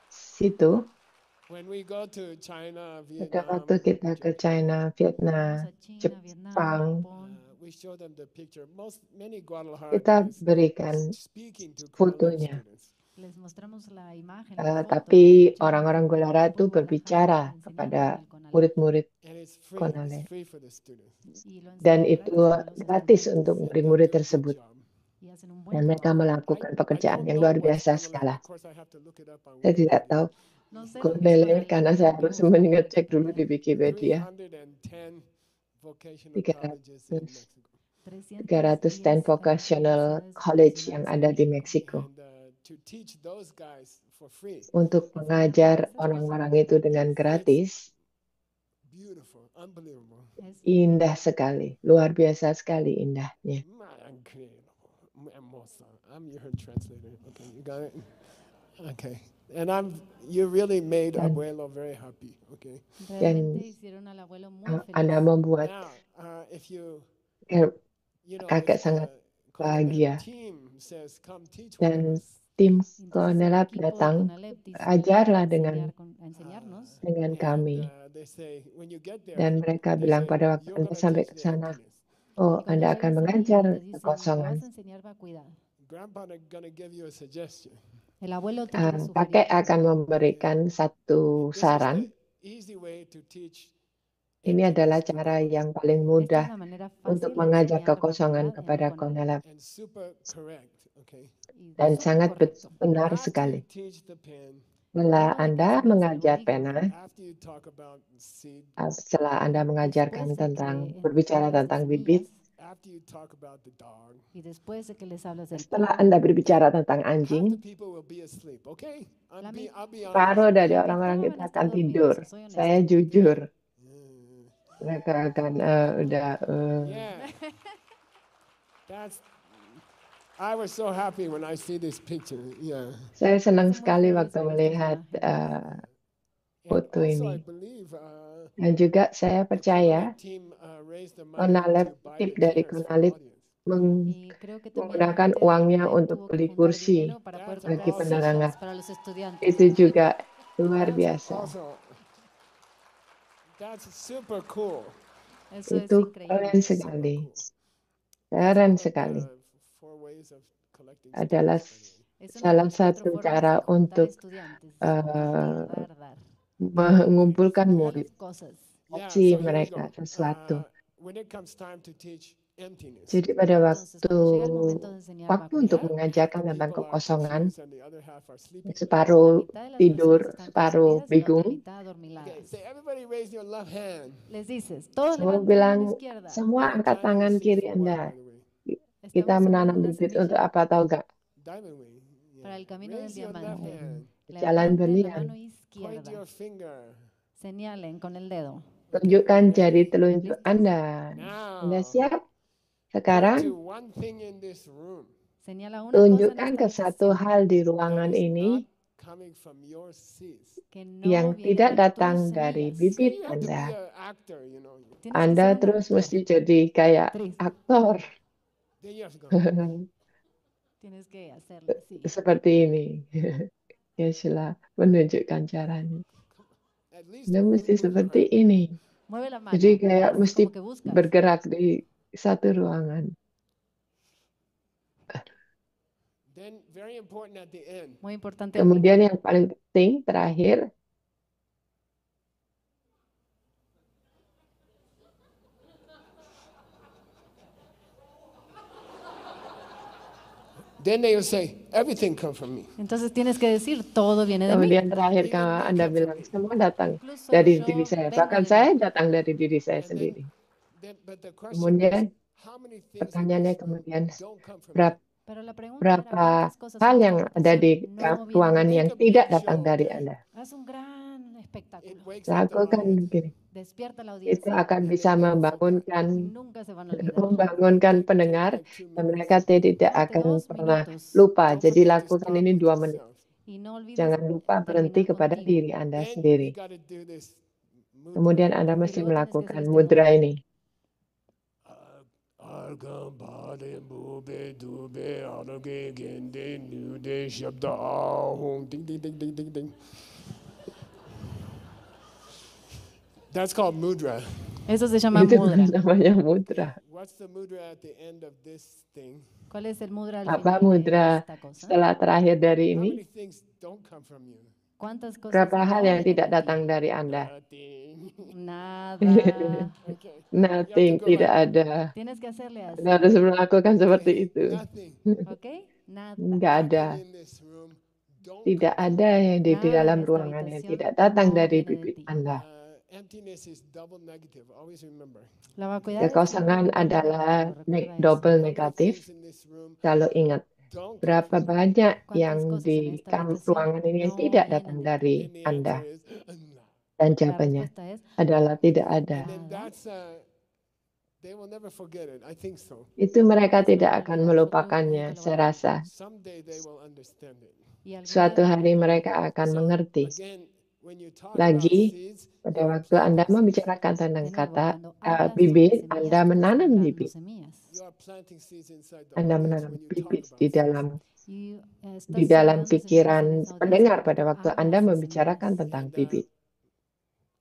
situ. When we go to China, Pada Vietnam, waktu kita ke Japan, China, Vamos Vietnam, a China, Vietnam, Jepang, Japón. we show them the picture. Many Guadalajara kita guys berikan speaking to college fotonya. students. Les mostramos la imagen, la foto, Tapi escuchando orang-orang con el Guadalajara grupo itu de Guadalajara, berbicara enseñando kepada en el CONALEP. murid-murid And it's Konale. free for the students. Y lo Dan enseñan itu gratis para los gratis estudiantes untuk And they murid-murid do a good tersebut. job. y hacen un buen Dan mereka trabajo. melakukan I pekerjaan don't yang know luar what's biasa Cornelec. skala. Of course, I have to look it up on Saya tidak Wikipedia. tahu No sé lo que es Cornele CONALEP, karena tengo saya que harus buscar en mengecek dulu di Wikipedia. Wikipedia. 310 vocational 300 colleges in Mexico. 310 310 vocational universidades college yang vocacionales ada di en Meksiko And to teach those guys for free. untuk mengajar orang-orang itu dengan gratis. Beautiful, unbelievable. Es Indah sekali, luar biasa sekali indahnya. Incredible. Hermosa. I'm your translator. Okay, you got it? Okay. And you really made Dan- abuelo very happy. Okay. realmente hicieron al abuelo muy Anda feliz. membuat Now, if you kakek if sangat the bahagia. team says, "Come teach Dan with us," tim Entonces, el Konelap equipo de datang CONALEP dice, ajarlah "Ven a dengan enseñarnos. dengan and, kami. they say, when you get there, Dan mereka they bilang say, pada waktu "You're Anda gonna sampai teach ke the sana, emptiness. oh Y cuando Anda akan llegas ahí, mengajar te dicen, te kekosongan. vas a enseñar vacuidad. Grandpa gonna give you a suggestion. El abuelo te quiere sugerir Kakek algo. akan memberikan satu This is saran. the easy way to teach Ini adalah emptiness to cara college. yang paling Esta es mudah la manera untuk fácil de mengajar enseñar kekosongan vacuidad en kepada el CONALEP. Konelap. And super correct, okay? Y Dan súper sangat correcto. benar After you sekali. teach the pen, Setelah Luego de que Anda enseñas el mengajar bolígrafo, pena, after you talk about seed, setelah Anda mengajarkan después de tentang que berbicara hablas de tentang bibit, semillas after you talk about the dog, y después de que les hablas del setelah perro, Anda berbicara tentang half the anjing, people will be asleep, okay? La I'll be separuh honest. dari la orang-orang mitad itu van a akan estar tidur. dormidos, soy honesto. Saya jujur. Mm, Mereka akan udah Yeah. I was so happy when I see this picture. Yeah. saya senang Hace muy sekali feliz waktu ver estas melihat imágenes. And foto also, I ini. believe Dan juga saya the percaya Conalep team raised the money Konalep, to buy tim the dari chairs for Konalep audience. Y creo que también la menggunakan gente de uangnya CONALEP untuk tuvo que beli juntar kursi dinero para poder That's bagi comprar awesome. penerangan. sillas para los estudiantes. Itu juga luar That's biasa. also that's super cool. Eso es Itu increíble. keren sekali. Keren sekali. Four ways of collecting Adalah students, by the way. Es una de salah las 4 satu formas cara de juntar untuk estudiantes, eh, compartir, dar. mengumpulkan murid, Regalos cosas. Yeah, kasih so here we mereka go. sesuatu. When it comes time to teach emptiness, Jadi pada Entonces, waktu cuando llega el momento de enseñar untuk vacuidad, mengajarkan half the tentang people are kekosongan, confused and the other half are sleeping. la separuh mitad de las tidur, personas están separuh confundidas y la otra bingung. mitad adormiladas. Okay, say everybody raise your left hand. Les dices, todos Semua levanten la bilang, mano izquierda. semua We are angkat planting a tangan seed kiri for what, Anda. by the way? Kita Estamos menanam sembrando una bibit untuk semilla apa tahu gak? Diamond way. para el camino del Raise your left diamante. hand. Jalan Levanten la berlian. mano Point izquierda. your finger. Señalen con el dedo. Tunjukkan Okay, jari ready? telunjuk ¿Listos? Anda. Anda Now, siap? point to Sekarang one thing in this room Señala una cosa en tunjukkan esta ke satu habitación hal di that ruangan is ini not coming from your seeds. que yang no viene tidak de tus datang dari semillas. bibit You have to be Anda. an actor, you know. Tienes que Anda ser un terus actor. mesti jadi kayak Actriz. aktor Then you have to go. Tienes que hacerlo así. seperti ini. Yeslah menunjukkan caranya. At least Anda move mesti your seperti hand. ini. Mueve la mano. Jadi kayak Haz mesti como que buscas. bergerak di satu ruangan. Then very important at the end. Muy importante al Kemudian final. yang paling penting terakhir, Then they will say, everything comes from me. Entonces tienes que decir, todo viene de mí. kemudian terakhir Even me Anda comes bilang from me. semua datang Incluso dari yo diri saya. vengo Bahkan de saya mí. datang dari diri saya And sendiri. but the question Kemudian is, how many things in pertanyaannya this room kemudian don't come from berapa, you? Pero la pregunta era berapa cuántas cosas hal en esta yang ada di habitación no vienen de ruangan mí. yang Make a tidak big datang show, dari okay? Anda. Haz un gran It espectáculo. wakes up the Lakukan audience. begini. Despierta la Itu audiencia akan And bisa they never forget. membangunkan y nunca se van a olvidar. membangunkan Take pendengar like 2 dan minutes. mereka tidak Tómate akan 2 pernah minutos lupa. Don't Jadi forget to lakukan start ini with 2 menit. yourself. y no olvides Jangan lupa berhenti terminar kepada contigo. diri Anda Then you sendiri. got to do this Kemudian Anda mesti melakukan mudra ini. That's called mudra. Eso se llama Itu mudra. namanya mudra. What's the mudra at the end of this thing? ¿Cuál es el mudra al Apa final de mudra esta cosa? setelah terakhir dari How ini? many things don't come from you? ¿Cuántas cosas Berapa hal no yang tidak vienen de datang ti? dari Anda? Nothing. Nada. Okay. Nothing, go tidak back. ada. Tienes que hacerle así. Anda harus melakukan seperti itu. Nothing. ¿Ok? Nada. Nggak ada. Nothing in this room don't Tidak come from ada yang di Nada en dalam esta ruangan yang habitación tidak datang no dari viene de bibit ti. Anda. Emptiness is double negative. Always remember. La vacuidad es Kekosongan triple adalah negativo, recuerda eso. double How many negatif. things in this room Selalu ingat, don't come berapa from you? banyak ¿Cuántas yang cosas di en esta habitación ruangan ini yang no tidak vienen datang de ti? dari And the Anda. answer is no. Dan La jawabannya respuesta es adalah tidak ada. And then nada. that's they will never forget it. I think so. Itu mereka Nunca se tidak van a akan olvidar. Yo creo que melupakannya, nunca lo saya van a rasa. olvidar. Someday they will understand it. Y algún Suatu día van a hari entender. mereka akan So mengerti. again, when you talk about Lagi, seeds, pada you are waktu Anda planting seeds. membicarakan tentang De nuevo, kata cuando hablas sobre bibit, semillas, Anda estás menanam sembrando bibit. semillas. You are planting seeds inside the Anda audience menanam when you talk bibit about di seeds. dalam Y estás di dalam sembrando semillas en pikiran esa audiencia pendengar cuando pada tú waktu hablas Anda de membicarakan semillas. tentang And bibit.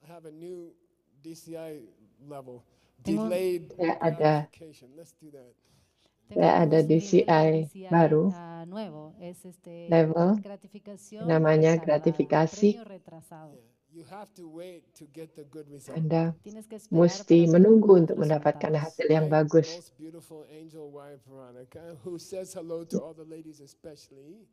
I have a new DCI level. Tengo- Delayed Saya ada- gratification. Let's do that. Saya ada un nivel de DCI baru, nuevo, es level, gratificación namanya retardada, gratifikasi. premio retrasado. Yeah. You have to wait to get the good result. Anda Tienes que esperar mesti para menunggu tener untuk mendapatkan resultados. hasil yang My bagus. most beautiful angel wife, Veronica, who says hello to all the ladies especially.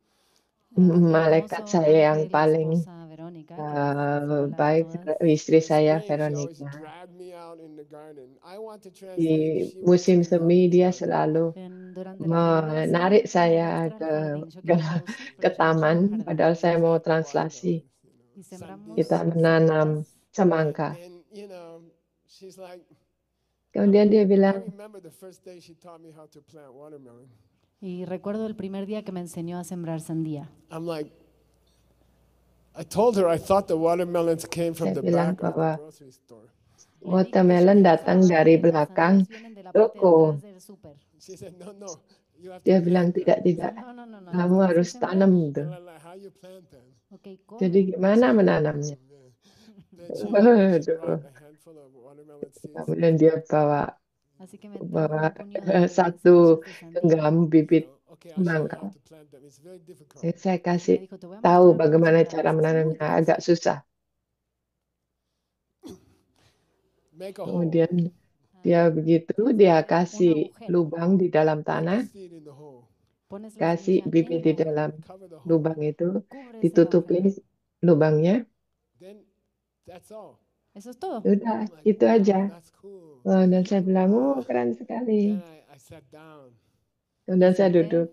Malaikat Hermoso saya yang ángel, paling esposa Verónica, que dice hola a baik, todas. istri In saya spring, she always Veronica. dragged me out in the garden. I want to Di translate. She wants musim me out semi in the dia garden. selalu Durante la primavera menarik siempre me saya muestra ke, el jardín. Yo ke, quiero traducir, ke pero yo quiero taman, un jardín. padahal saya mau Plant translasi. watermelons, Y sembramos Kita sundaes. menanam semillas. semangka. And she's like, Kemudian dia I bilang, remember the first day she taught me how to plant watermelon. Y recuerdo el primer día que me enseñó a sembrar sandía. I'm like, I told her I thought the watermelons came from Saya the bilang back of the bahwa grocery store. Le dije watermelon que datang pensaba dari que las belakang sandías vienen de la parte de toko. atrás del súper. She said, no, you have to Dia plant bilang them. tidak, No, no, no, no. kamu las harus tienes que sembrar. tanam itu. And I'm like, how you plant them? Okay, ¿cómo? Jadi gimana menanamnya? Then she Waduh. brought a handful of watermelon seeds. Kemudian dia bawa Así que me trajo bawa un puño de satu semillas de sandía. genggam bibit So, okay, I'll show you semangka. how to plant them. It's very difficult. Saya Me kasih dijo, te voy a tahu mostrar cómo bagaimana sembrarlas. cara Es muy menanamnya, difícil. agak susah. Make a hole. Kemudian dia begitu, dia Un kasih agujero. lubang di dalam Put the tanah, seed in the hole. Pones la kasih semilla en bibit di el agujero. dalam Cover the hole. lubang itu, Cubres el ditutupin agujero. lubangnya, Then that's all. Eso es todo. udah, I'm like, itu wow, aja. that's cool. Oh, dan saya bilang, oh keren sekali. Then I sat down. Kemudian saya Senté. duduk.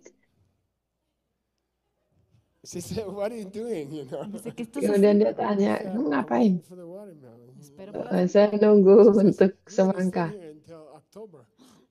She said, what are you doing? Dice, ¿qué estás Kemudian dia haciendo? tanya, I said, kamu I'm ngapain? waiting for the watermelon. Espero por la Saya sandía. nunggu She says, untuk you're gonna sit semangka. here until October.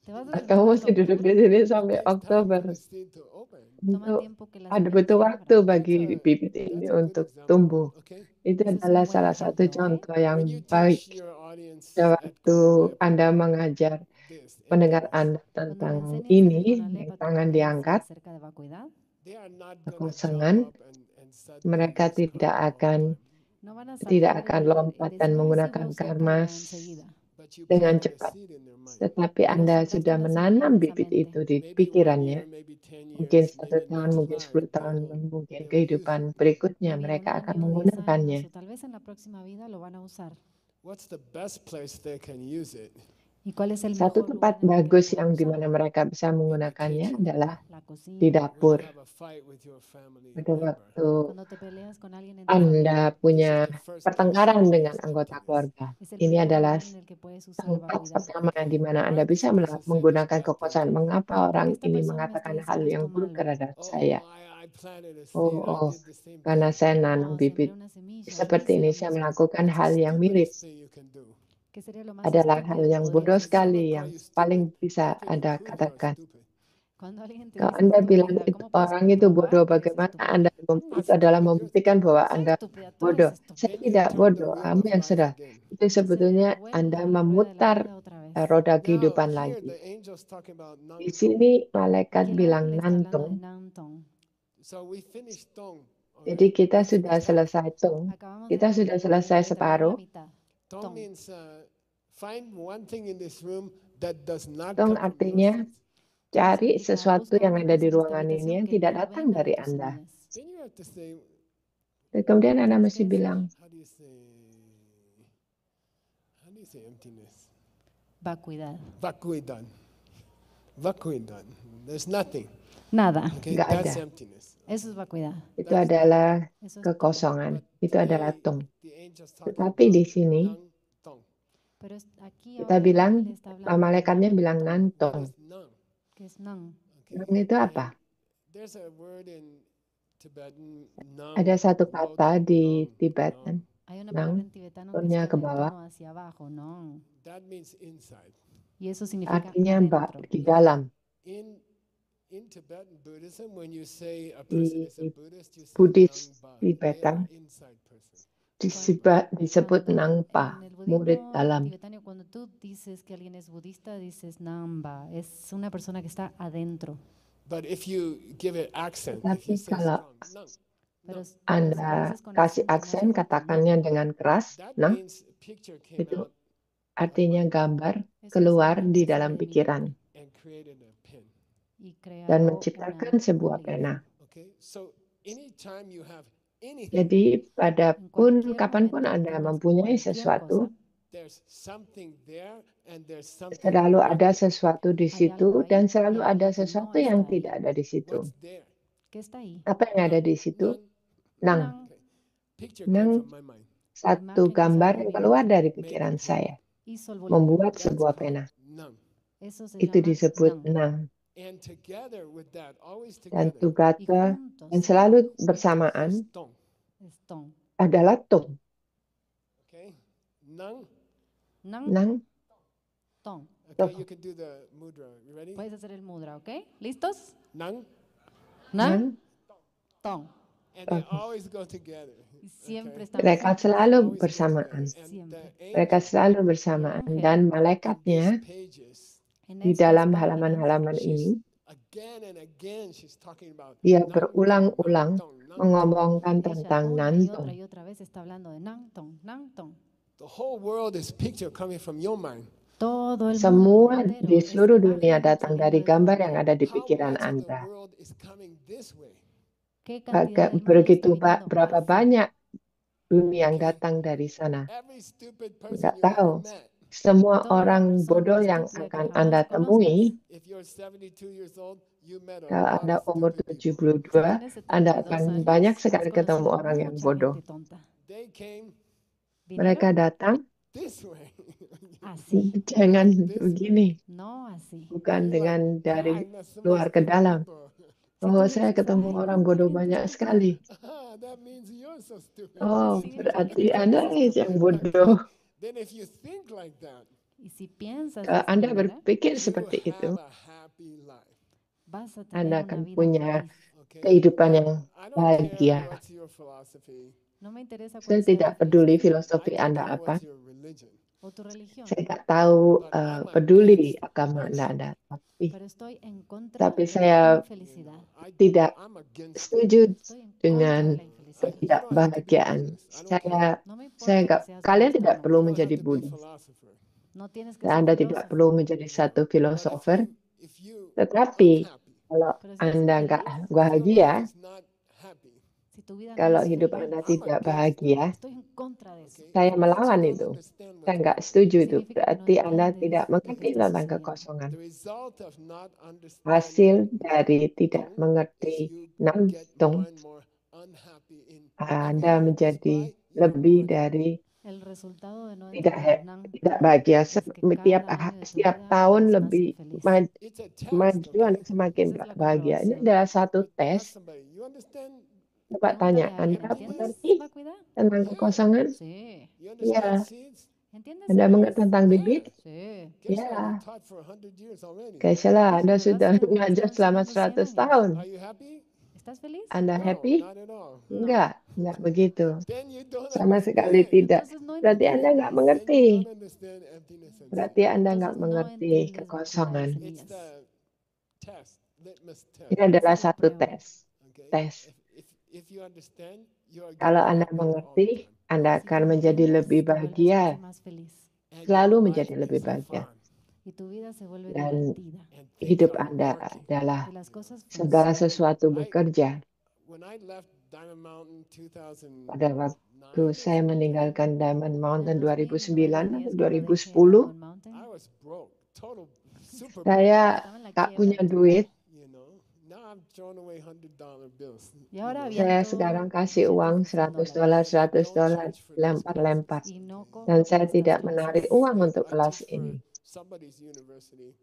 Te vas a Kamu sentar masih hasta duduk di octubre. sini It sampai takes time Oktober. for the seed to open. Toma Untuk tiempo que la ada semilla butuh se waktu abra. bagi bibit ini That's a good untuk example. tumbuh. Okay. Itu Ese es un adalah buen salah satu ejemplo, ¿eh? contoh yang When you baik teach your audience pada at waktu Conalep Anda mengajar this, pendengar emptiness, Anda Cuando le tentang enseñas ini, en Conalep a tu tangan audiencia diangkat, acerca de vacuidad, they are not gonna jump kekosongan, up and set mereka and use tidak karma all the akan time. no van a tidak saltar akan y lompat decir, dan ay, sí, voy a menggunakan usar karma karma enseguida. But you dengan planted a cepat. seed in their mind. Tetapi Pero Anda sembraste sudah la semilla menanam en esa bibit mente. itu di Maybe 1 pikirannya. year, maybe 10 Mungkin years, 1 maybe tahun, next mungkin life, 10 they tahun, will mungkin use kehidupan it. berikutnya Maybe en mereka un akan año, 10 menggunakannya. años, o tal vez en la próxima vida lo van a usar. What's the best place they can use it? ¿Y cuál es el Satu mejor tempat lugar en el que lo bagus pueden yang usar? dimana mereka bisa menggunakannya kitchen. adalah La di cocina. When you dapur. have a fight with your family Pada member, waktu Cuando te peleas con alguien en tu familia. Anda this punya is the first place you pertengkaran can dengan use anggota emptiness. keluarga. Es el Ini primer adalah lugar en el que puedes usar tempat vacuidad. pertama di mana Anda Why bisa this person say this menggunakan bad thing kekuasaan. to me? Mengapa Porque orang esta ini persona me está mengatakan hal diciendo yang esto buruk malo. terhadap Oh, saya? I planted a seed. Oh, I did the same karena thing. saya nanam Oh, sembré bibit una semilla. seperti Hice ini, lo saya mismo. melakukan What's the hal yang mirip. stupidest thing you can do? ¿Qué sería lo más Adalah estúpido hal que yang podrías bodoh hacer? sekali Someone yang call you paling stupid. bisa You can Anda prove you are katakan. stupid. Cuando alguien te Kalau dice Anda bilang estúpida, itu ¿cómo puedes orang itu bodoh, comprobar que eres bagaimana estúpida? Anda itu adalah membuktikan bahwa Soy Anda estúpida, tú eres bodoh. Saya estúpida. tidak bodoh, kamu yang sudah. Itu Y se sebetulnya Anda devuelve la rueda de la memutar vida otra vez. roda Now, kehidupan here lagi. the angel's talking about Di Nang sini Tong. malaikat Aquí el bilang ángel está hablando de nantong. Nantong. So we finished Tong. Jadi Okay? kita We sudah finished half. selesai tong. Acabamos Kita de, sudah selesai de terminar la separuh. mitad. Tong Tong. means find one thing in this room that does not Tong come from your artinya faith. Tong cari significa sesuatu busca yang una ada cosa di en esta ruangan ini habitación yang que tidak no datang venga dari de tus Anda. sueños. Then you have to say, Dan kemudian Anda Tienes mesti que decir, bilang, how do you say emptiness? vacuidad. Vakuidan. Vakuidan. There's nothing. Nada. Okay, Nggak that's ada. emptiness. Eso es vacuidad. Itu That's adalah Eso es kekosongan. But Itu adalah today, tong. the angel's talking Tetapi di about sini Nang Tong. Pero aquí kita ahora el bilang, ángel está hablando de malaikatnya bilang Nantong, What nantong. is Nang? que es Nang. Okay. Nang itu apa? There's a word in Tibetan, Nang. Ada satu low kata tone, di Nang, Tibetan, Nang. Hay una nang, palabra en tibetano que es tonnya ke con el bawah, tono hacia abajo, no. That means inside. Y eso significa artinya adentro. di dalam. In Tibetan Buddhism, when you say a Di person is a Buddhist, you say Buddhis Nangpa. They are Tibetan inside person. disebut Cuando nangpa, en el murid budismo dalam. tibetano, cuando tú dices que alguien es budista, dices Namba, es una persona que está adentro. But if you give it accent, if Tetapi you say kalau strong, Nang, Pero, Nang, pero si lo Anda dices con kasih acento, no aksen, suena tan katakannya dengan keras, that nang, means picture came itu out artinya mind gambar Eso keluar significa di que dalam sale de mi pikiran and created a pin. y dan creó menciptakan un sebuah link. pena. Okay, so anytime you have anything, Jadi En cualquier kapanpun momento que Anda tengas mempunyai cualquier sesuatu, cosa, there's something there and there's something selalu not ada there. sesuatu di hay algo situ ahí dan y selalu hay ada algo que no sesuatu yang está ahí. tidak ada di situ. What's there? ¿Qué está ahí? Apa yang ada di situ? Nang. Nang, Nang. Picture Nang, came from my mind. satu Imagen que gambar salió de yang mi keluar mente. dari Made pikiran a pen. saya, Hizo el bolígrafo. membuat That's sebuah called pena. Nang. Eso se Itu llama disebut Nang. nang. And together with that, always Dan together, Y tugata juntos dan selalu is bersamaan Tong. es Tong. adalah tung. Okay? Nang. Nang, Nang, Okay, Tong. Tong. you can do the mudra. You ready? Puedes hacer el mudra, ¿ok? ¿Listos? Nang. Nang, nang. Tong. And they always go together. Y siempre Okay? están Mereka juntos. selalu Always go bersamaan. together. And Siempre. the Mereka angel selalu bersamaan. ángel Dan in malaikatnya these pages, En di estas dalam páginas, halaman-halaman she's ini, again and again she's talking about dia Nang Tong, berulang-ulang Nang Tong, Nang Tong. mengomongkan ella tentang una y nantong. otra y otra vez está hablando de Nang Tong, Nang Tong. The whole world is picture coming from your mind. Todo el mundo Semua entero di es seluruh dunia imagen datang saliendo dari de tu gambar mente. yang ada di How pikiran much of the Anda. world is coming this way? ¿Qué cantidad del mundo Begitu está viniendo berapa así? banyak dunia yang Okay. datang dari sana. Every stupid person Nggak you tahu. ever met, Semua Toda orang persona bodoh yang estúpida que akan jamás Anda conozcas. temui, if you're 72 years old, you met a kalau lot Anda of umur stupid people. 72, Si tienes Anda 72 akan años, banyak has sekali ketemu conocido orang yang mucha bodoh. gente tonta. They came Mereka ¿Vinieron? datang, this way. Así, jangan Not this way. begini, no así. bukan You're dengan like, dari "God, I met so luar many ke stupid dalam. people." Si Oh, tú saya dices, ketemu ay, orang cuánta bodoh gente banyak estúpida, sekali. That means you're so stupid. Oh, significa que berarti tú Anda eres yang estúpido. bodoh. Then if you think like that, Y si piensas de Kalau esta Anda manera, berpikir you seperti itu, have a happy life. vas a Anda tener akan una vida punya feliz. Okay? kehidupan yang I don't care bahagia. what's your philosophy. No me interesa Saya cuál sea tidak tu peduli filosofía filosofi I don't Anda care apa. what's your religion. o tu religión, Saya tidak tahu But I'm peduli against agama hardship. Anda, tapi pero estoy en contra Tapi de saya la You infelicidad. know, tidak I'm against it. setuju Estoy en contra dengan de la You infelicidad. don't have to be ketidakbahagiaan. Buddhist. I don't Saya care. No me saya importa que nggak, seas kalian budista o tidak no. perlu You don't have menjadi to be a Buddhis. philosopher. No tienes que Dan ser Anda tidak filósofo. perlu menjadi satu But filosofer. if you Tetapi unhappy, kalau Pero si eres Anda nggak infeliz, if your bahagia, life is not happy, si tu vida no kalau es hidup feliz, Anda I'm tidak against bahagia, estoy en contra de eso. okay? saya It means you melawan don't itu. understand Saya what's nggak going on. setuju itu. Significa que no Berarti Anda entiendes tidak lo que mengerti está tentang sucediendo. kekosongan. The result of not Hasil understanding dari tidak Tong is mengerti you get nantong, more and more unhappy in every Anda year goes menjadi by, you're lebih more dari El resultado de no tidak entender Nang tidak Tong bahagia. es que Tiap cada año de tu setiap vida tahun eres más lebih infeliz. it's a test, maju, okay? Anda semakin Esa es la bahagia. Ini comprobación. adalah satu But tes. ask somebody, you understand? Coba Pregúntale tanya, a alguien, Anda ¿entiendes mengerti vacuidad? tentang Yeah. kekosongan? Sí. You Iya. understand seeds? ¿Entiendes Anda inglés? mengerti tentang bibit? Sí. Guess what? Ya, You taught for 100 years already. Kayaknya Anda sudah Llevaste- mengajar estás selama enseñando 100 100 tahun. Are you happy? ¿Estás feliz? Anda No, happy? not at all. Enggak begitu. Then you don't Sama sekali understand. tidak. Entonces no Berarti Anda entiendes. nggak Then you mengerti. don't understand emptiness and Berarti Anda nggak Entonces no mengerti entiendes la kekosongan. It's semillas. the test, litmus test. Ini adalah Esa es la satu prueba. tes. Okay? Tes. If you understand, you are Kalau getting Anda happier all the mengerti, time. Anda Si akan tú menjadi entiendes, lebih te vuelves bahagia. mucho más feliz. And Selalu your menjadi life lebih is bahagia. fun. Y tu vida se vuelve Dan divertida. And things hidup are Anda working. adalah Y las cosas segala funcionan. sesuatu bekerja. When I left Diamond Mountain 2009, Pada waktu saya meninggalkan Diamond En Mountain el 2009 2009-10, atau cuando dejé 2010, Diamond Mountain, I was broke, total super broke. saya estaba en la tak quiebra punya total. duit. You know, now I'm throwing away $100 bills. Y ahora Saya aviento sekarang kasih billetes uang de $100 $100, lempar-lempar. y no cobro Dan por saya estas tidak clases. menarik uang untuk I kelas teach for ini. somebody's university.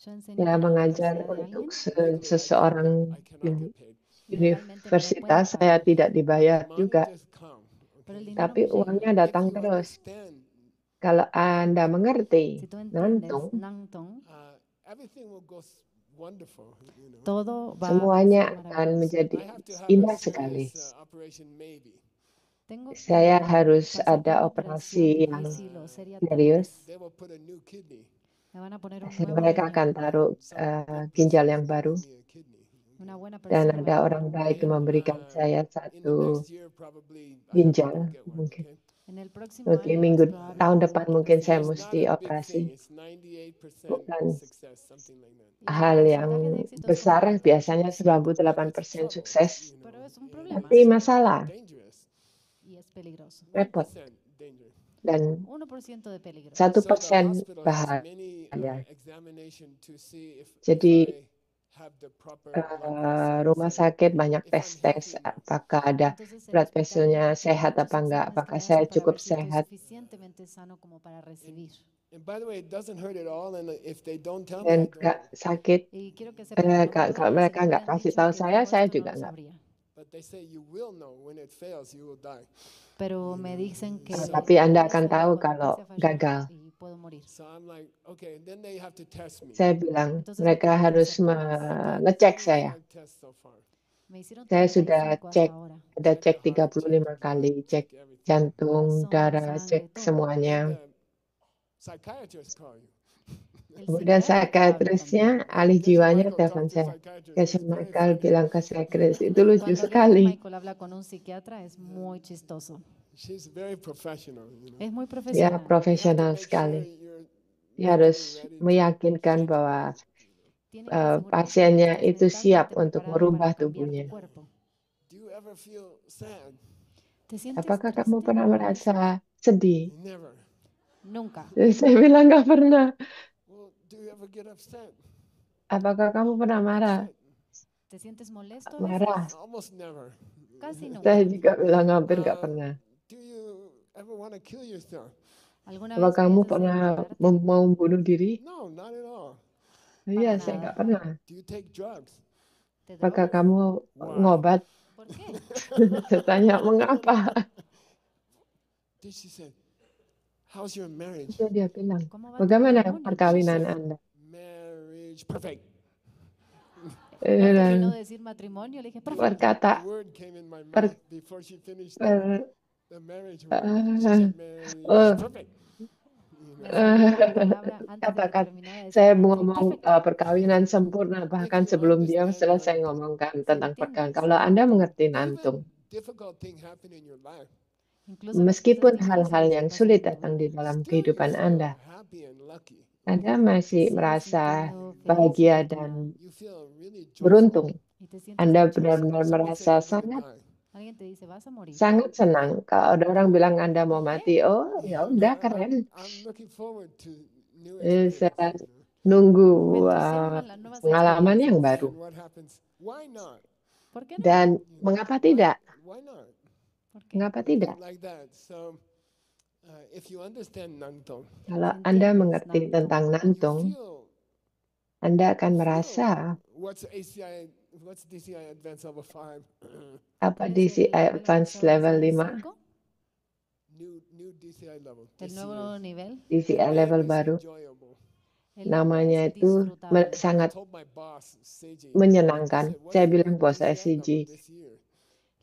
Yo enseño Saya para la mengajar universidad de untuk alguien. Legally, seseorang I cannot get paid. Legalmente no me pueden universitas, saya pagar, tidak dibayar Money juga. just come. pero el Okay? dinero Tapi me llega. uangnya If datang you terus. understand, Kalau Anda mengerti, Si tú entiendes, Nantong, Nangtong, everything will go wonderful. You know. todo va a semuanya ser akan maravilloso. menjadi I have to have a indah sekali. serious operation maybe. Tengo que Saya harus pasar por ada una operasi operación yang difícil o seria tal serius. vez. They will put a new kidney. Me van a poner un nuevo Mereka riñón. akan taruh Some good ginjal person yang is baru. giving me a kidney. Una buena Dan persona me ada va a orang poner un baik riñón. memberikan saya In the satu next year probably I hope to ginjal go get one. mungkin. Okay? En el próximo Oke, año minggu es probable tahun que depan tenga mungkin que saya It's hacer not mesti a big operasi. thing. It's 98% Bukan success, something like that. Y hal el yang porcentaje de éxito es como besar, biasanya But it's 98% trouble, sukses. you Pero know, es un and problema. Tapi it's masalah, dangerous. y es peligroso. repot. 1% danger. Dan 1% de peligro. 1% So the hospital has bahaya. many examination to see if Jadi I have the proper blood vessels rumah and sakit banyak if I'm tes-tes, healthy enough. apakah ada Entonces el blood hospital vesselnya tiene sehat muchos apa enggak, exámenes que apakah me saya hacen para cukup ver si estoy sehat. suficientemente sano como para recibir. And by the way, it doesn't hurt at all. And if they don't tell me, Dan I don't nggak know. sakit, Y quiero que sepan que no me kalau duele, si mereka no me nggak hubieran kasih dicho tahu que saya tengo esto, juga no lo nggak. sabría. But they say you will know when it fails, you will die. Pero me dicen que Tapi Anda voy a akan saber tahu cuando kalau empiece a fallar gagal. y puedo morir. So I'm like, okay. Then they have to test me. Saya bilang, Entonces me mereka tienen que harus hacer pruebas. ngecek saya. 35 tests so far. Me hicieron Saya sudah 35 cek, hasta ahora. ada Check cek the heart, check 35 the kali, blood, cek check everything. jantung, Corazón, darah, sangre, cek todo. semuanya. And the psychiatrist call you. El Kemudian psiquiatra te habla psikiatrisnya, también. ahli Guess jiwanya Michael telepon talked to saya. psychiatrist. Keisha It's very Michael funny. bilang ke psikiatris, itu lucu Cuando veo que sekali. Michael habla con un psiquiatra es muy chistoso. She's very professional. You know. Es muy Dia profesional. You have to profesional make sure sekali. you're Dia mentally harus ready to meyakinkan change your bahwa body. Tienen que asegurarse que pasiennya estás itu siap mentalmente untuk preparado merubah para cambiar tu tubuhnya. cuerpo. Do you ever feel sad? ¿Te sientes Apakah kamu triste pernah alguna vez? merasa sedih? Never. Nunca. Saya bilang nggak pernah. Well, do you ever get upset? Apakah kamu pernah marah? Upset? ¿Te sientes molesto a Marah. veces? Almost never. Casi nunca. Saya juga bilang hampir nggak pernah. Do you ever want to kill yourself? ¿Alguna Apa vez kamu piensas en pernah matarte? mau bunuh diri? No, not at all. Iya, Para saya nada. nggak pernah. Do you take drugs? ¿Te Apakah drogas? kamu Why? ngobat? ¿Por qué? Saya tanya, mengapa? Then she said, how's your marriage? Terus dia bilang, ¿Cómo va tu bagaimana matrimonio? perkawinan She said, Anda? marriage perfect. Dia No bilang, terminó de decir matrimonio, le dije, perfecto. berkata, The word came in my per- mouth before she finished per- the marriage word. She said, marriage oh, perfect. Me salió la palabra antes de que kata-kata terminara de decir saya marriage ngomong perfecto. perkawinan sempurna bahkan you sebelum dia understand selesai Nantong, ngomongkan Si tentang perkawinan. entiendes Kalau Anda mengerti even Nantung, difficult thing happen in your life, incluso las cosas meskipun hal-hal difíciles que yang pasan sulit en tu datang vida, di dalam still you kehidupan feel Anda, happy and lucky. Anda te masih sigues merasa sintiendo feliz y bahagia afortunado. dan You feel really joyful. beruntung. Y te sientes Anda dichoso. benar-benar Somebody merasa said you're sangat gonna die. Alguien te dice, vas a morir. sangat senang. Kalau ada orang bilang Anda mau ¿Por mati, qué? oh ya udah keren. I'm looking forward to new Saya experience. You know. nunggu Me entusiasman las nuevas pengalaman yang experiencias. baru. And what happens? Why not? ¿Por qué no? Dan You know, mengapa tidak? Why not? ¿Por qué? Mengapa tidak? Like that. So, if you understand Nantong, Kalau Si Anda entiendes mengerti Nantong, tentang you Nantung, feel Anda akan merasa what's ACI, what's DCI Advanced Level 5? apa ¿cuál es DCI el nivel Advanced avanzado Level DCI 5? 5? New DCI level. El this nuevo year. nivel, DCI The level name is baru. enjoyable. el nombre Namanya es itu disfrutable. I sangat told my boss, Seiji, I menyenangkan. said, "What's Saya the bilang new bos DCI SCG, level this year?"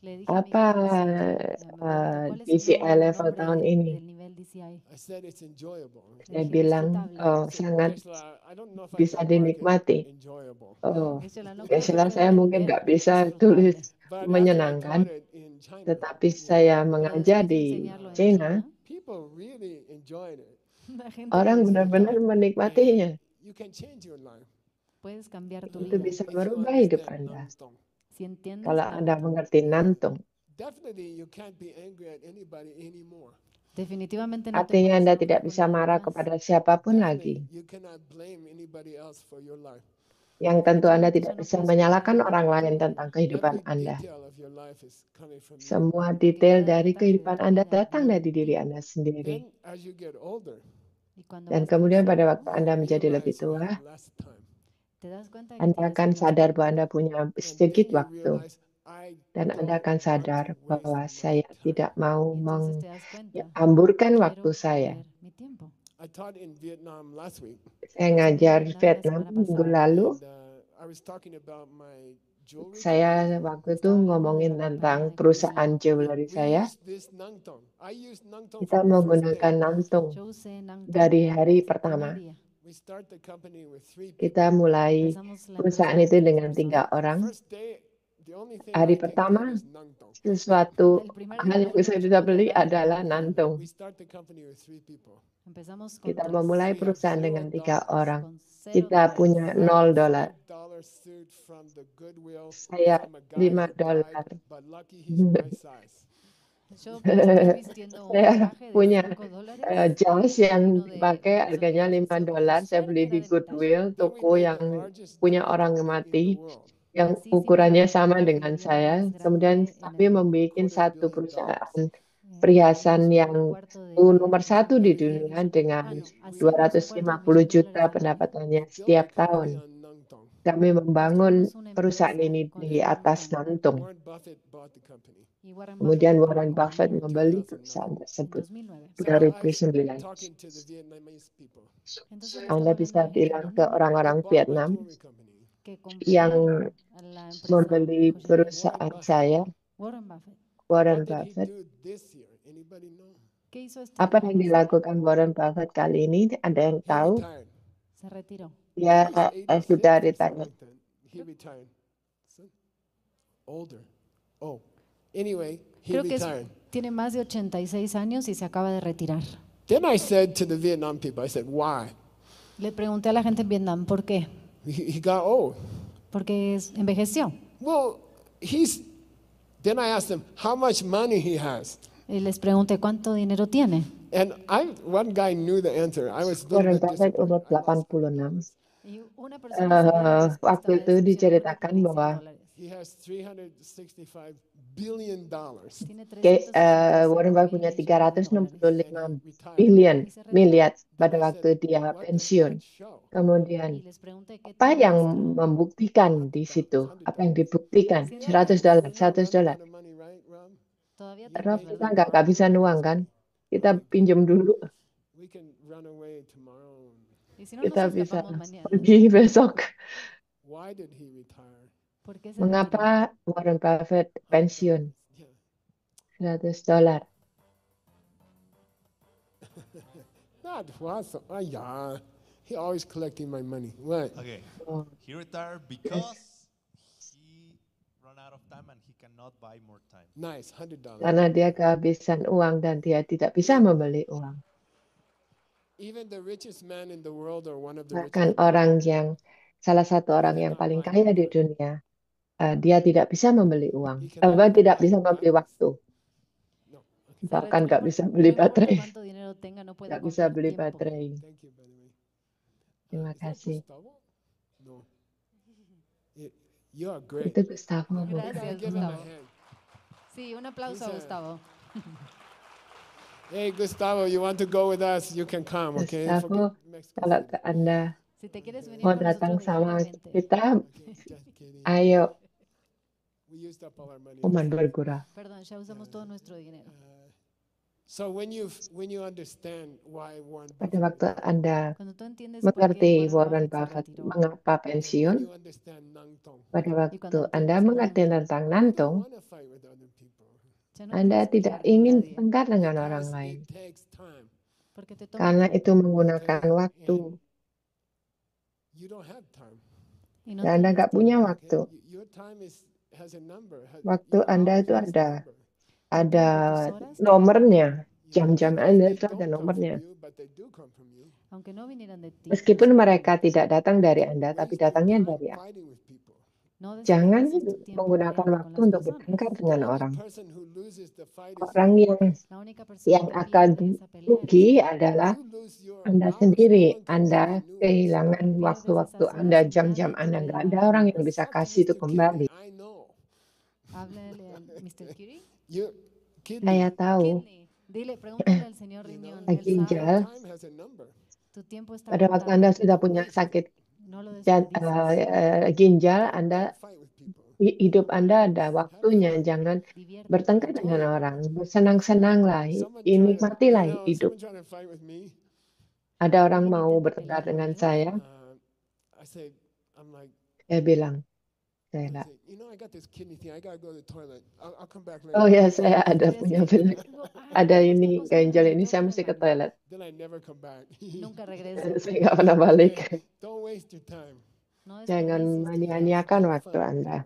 Le dije a mi apa jefe Seiji, me preguntó, ¿cuál es el DCI nuevo level nombre tahun ini? del nivel DCI? I said it's enjoyable. Le Saya dije bilang, disfrutable. oh, I said, sangat "Gesla, I don't know if I bisa can market dinikmati. enjoyable, Oh, Geshe-la, no ya creo que jelas saya pueda mungkin vender nggak bisa disfrutable. tulis but after I menyenangkan, taught it in China, tetapi you know, saya Pero mengajar después de di enseñarlo en China, China, people really enjoyed it. la gente orang lo benar-benar disfrutó. menikmatinya. And you can change your life Puedes cambiar tu Itu vida bisa if you merubah hidup understand Anda. Nangtong. si entiendes Kalau Anda Nangtong. mengerti Nantong, Definitely you can't be angry at anybody anymore. Definitivamente no te artinya puedes Anda enojar tidak con bisa nadie marah más. kepada siapapun Definitely lagi. you cannot blame anybody else for your life. Yang tentu Anda Definitivamente tidak ya no bisa puedes menyalahkan culpar a orang nadie. lain tentang kehidupan Every Anda. detail of your life is coming from you. Semua Porque detail cada dari detalle de kehidupan tu Anda vida datang viene dari de diri ti. Anda sendiri. Then as you get older, Y cuando Dan vas kemudian pada creciendo, waktu Anda you menjadi lebih realize you tua, have less time. te das cuenta que Anda tienes akan menos sadar tiempo. bahwa Anda punya And then sedikit you waktu. realize I Dan Anda don't akan want sadar to waste bahwa my saya time. tidak mau Y entonces te das cuenta, mengamburkan quiero waktu saya. perder mi tiempo. I taught in Vietnam last week, Saya Enseñé en ngajar Vietnam la Vietnam semana minggu pasada. lalu. and I was talking about my jewelry Saya company. waktu itu Estaba hablando de ngomongin la tentang compañía de perusahaan joyería. jewelry We saya. use this Nangtong. I used Nangtong Kita from the first menggunakan day. Nantong Yo usé Nangtong dari hari desde el pertama. primer día. We start the company with 3 Kita people. mulai Empezamos la perusahaan empresa itu con 3 dengan 3 personas. orang. First day, the only thing Hari I can pertama, get is Nangtong. sesuatu El primer hal día lo yang bisa único que kita podía beli dar era adalah Nangtong. Nantong. We start the company with 3 people. Empezamos con Kita 3. memulai We have perusahaan dengan 3 $0. orang. Con Kita $0. punya I have a $0. $5 suit from the Goodwill Saya from a guy who died, $5. but lucky he's my size. Yo estoy vistiendo un Saya traje de punya $5 jas y yang uno de dipakai esos harganya viajes. $5. Saya Suerte beli era di de mi talla. Goodwill, Then we toko made the yang largest punya diamond orang ring in the mati, world. yang Así hicimos la ukurannya sama joyería dengan saya. más Kemudian grande en kami el mundo. membuat $250 satu billion. perusahaan Vendimos perhiasan un yang cuarto de nomor satu di Every year. dunia dengan no, hacíamos un cuarto de 250 millón de juta dólares al año. pendapatannya We built setiap the company tahun. on Nangtong. Kami membangun Construimos una perusahaan empresa ini con di atas Nangtong. Nantong. Warren Buffett bought the company Y Warren Buffett Kemudian compró la Warren Buffett compañía membeli 2009. perusahaan en tersebut 2009. So I was 2009. talking to the Vietnamese people. Entonces le Anda estaba bisa hablando a la gente de bilang ke Vietnam orang-orang They bought my Vietnam jewelry company. que yang compraron a la empresa membeli de joyería. perusahaan Buffett. saya, Warren Buffett. Warren What did he Buffett. do this year? Anybody know? ¿Qué hizo este Apa año? yang ¿No saben? dilakukan Warren Buffett kali ini? Ada yang He tahu? retired. Se retiró. Dia He's 86 sudah or something retire. like that. He retired. So- Older. Oh, anyway, he Creo que retired. tiene más de 86 años y se acaba de retirar. Then I said to the Vietnam people, I said, why? Le pregunté a la gente en Vietnam por qué. He got old. Porque envejeció. Well, then I asked him how much money he has. Y les pregunté cuánto dinero tiene. And one guy knew the answer. I was a little Warren bit Buffett umur disappointed. I lost 86. Y una persona sabía la respuesta, Waktu me itu decepcionó porque diceritakan perdí bahwa $100. He has $365 billion. Tiene Warren Buffett punya 365 365 retired. billion Y se retiró. miliar pada I waktu said, dia what does pensiun. that show? Y Kemudian les pregunté qué apa te yang muestra. membuktikan di situ? Apa yang dibuktikan? $100. $100, We're not $100. running out of money, right, Rob? Todavía You Rob, tenemos, made kita ¿verdad? nggak borrow kehabisan money uang this kan? time. Kita Okay. pinjam dulu. We can run away tomorrow. Y si no, Kita nos bisa escapamos mañana. pergi besok. Why did he retire? ¿Por qué se retiró? Mengapa Warren Buffett pensiun? Yeah. $100. Not was. Yeah. He always collecting my money. What? Okay. Oh, He retired because he ran out of time and he cannot buy more time. Nice, $100. karena dia kehabisan uang dan dia tidak bisa membeli uang. Even the richest man in the world or one of the Bahkan richest men, orang yang salah satu orang yang paling kaya di dunia, dia tidak bisa membeli uang, tidak bisa membeli waktu, no. Se bahkan retiró nggak porque bisa beli no importa baterai, cuánto dinero tenga, no puede nggak bisa comprar beli tiempo. baterai. Thank you, by the way. Terima Is that kasih. Gustavo? No. You are great. Itu Gustavo. Maybe I Gracias, give him a Gustavo. hand. Sí, un aplauso a He's a- Gustavo. Hey, Gustavo, you want to go with us? You can come, okay? Gustavo, Forget Mexico kalau City. ke Anda Si te quieres venir mau con datang nosotros, sama definitivamente. kita, Okay, just kidding. ayo, We used up all our money. Oman bergurau. Perdón, ya usamos todo nuestro dinero. So when you understand why Warren Pada Buffett waktu Anda Cuando tú entiendes por qué mengerti Warren Warren Buffett se Buffett retiró mengapa and when pensiun, you understand Nangtong, pada y waktu cuando Anda entiendes mengerti Nangtong, tentang you don't Nantong, want to fight with other people ya no Anda quieres tidak pelear con ingin nadie bertengkar dengan orang because lain, it takes time. porque te toma karena tiempo itu menggunakan Okay, waktu, and you don't have time. y no dan Anda tienes nggak punya tiempo. waktu. Okay, your time has a number. Waktu Your Anda hours itu has a ada number. ada Tus horas tienen nomornya, Yeah, jam-jam even if Anda they itu ada don't come from nomornya. you, but they do come from you. aunque no vinieran de ti, Meskipun pero mereka tidak datang dari Don't Anda, tapi waste your datangnya time dari Anda. fighting with people. no Jangan desperdicies tu tiempo menggunakan peleando con waktu las untuk personas. bertengkar The dengan only orang. person who loses the fight is Orang you. La única persona yang que akan pierde esa pelea eres rugi tú. adalah You lose your Anda hours sendiri. going to Anda get new ones. kehilangan Pierdes waktu-waktu esas Anda, horas y jam-jam nadie te Anda. puede Nggak dar ada orang yang But bisa talk to kasih itu Mr. kembali. Kidney. I know. Háblale al Mr. Curie. You Saya tahu Kidney, dile, pregúntale al señor you know, Riñón, Ay, él ginjal. sabe. time has a number. Tu tiempo está pada waktu Anda contado, sudah Don't punya waste it. sakit no lo dan, desperdicies. ginjal, Don't Anda fight with people. hidup Anda ada Have waktunya. fun. Jangan Diviértete. bertengkar Enjoy dengan it. orang. Bersenang-senanglah. Nikmatilah hidup. Someone trying to fight with me. Ada orang Alguien mau intenta bertengkar pelear dengan conmigo. saya. I say, I'm like, Saya bilang, I saya say, I got this kidney thing. I gotta go to the toilet. I'll come back oh later. ya, saya ada Voy a punya decir, penyakit. tengo, Ada tengo esta ini cosa muy ginjal rara, ini, tengo saya que ir mesti al ke baño. toilet. Then I never come back. Nunca regreso. Saya nggak pernah balik. Don't waste your time. No Jangan desperdicies tu tiempo. menyia-nyiakan Have waktu fun. Anda.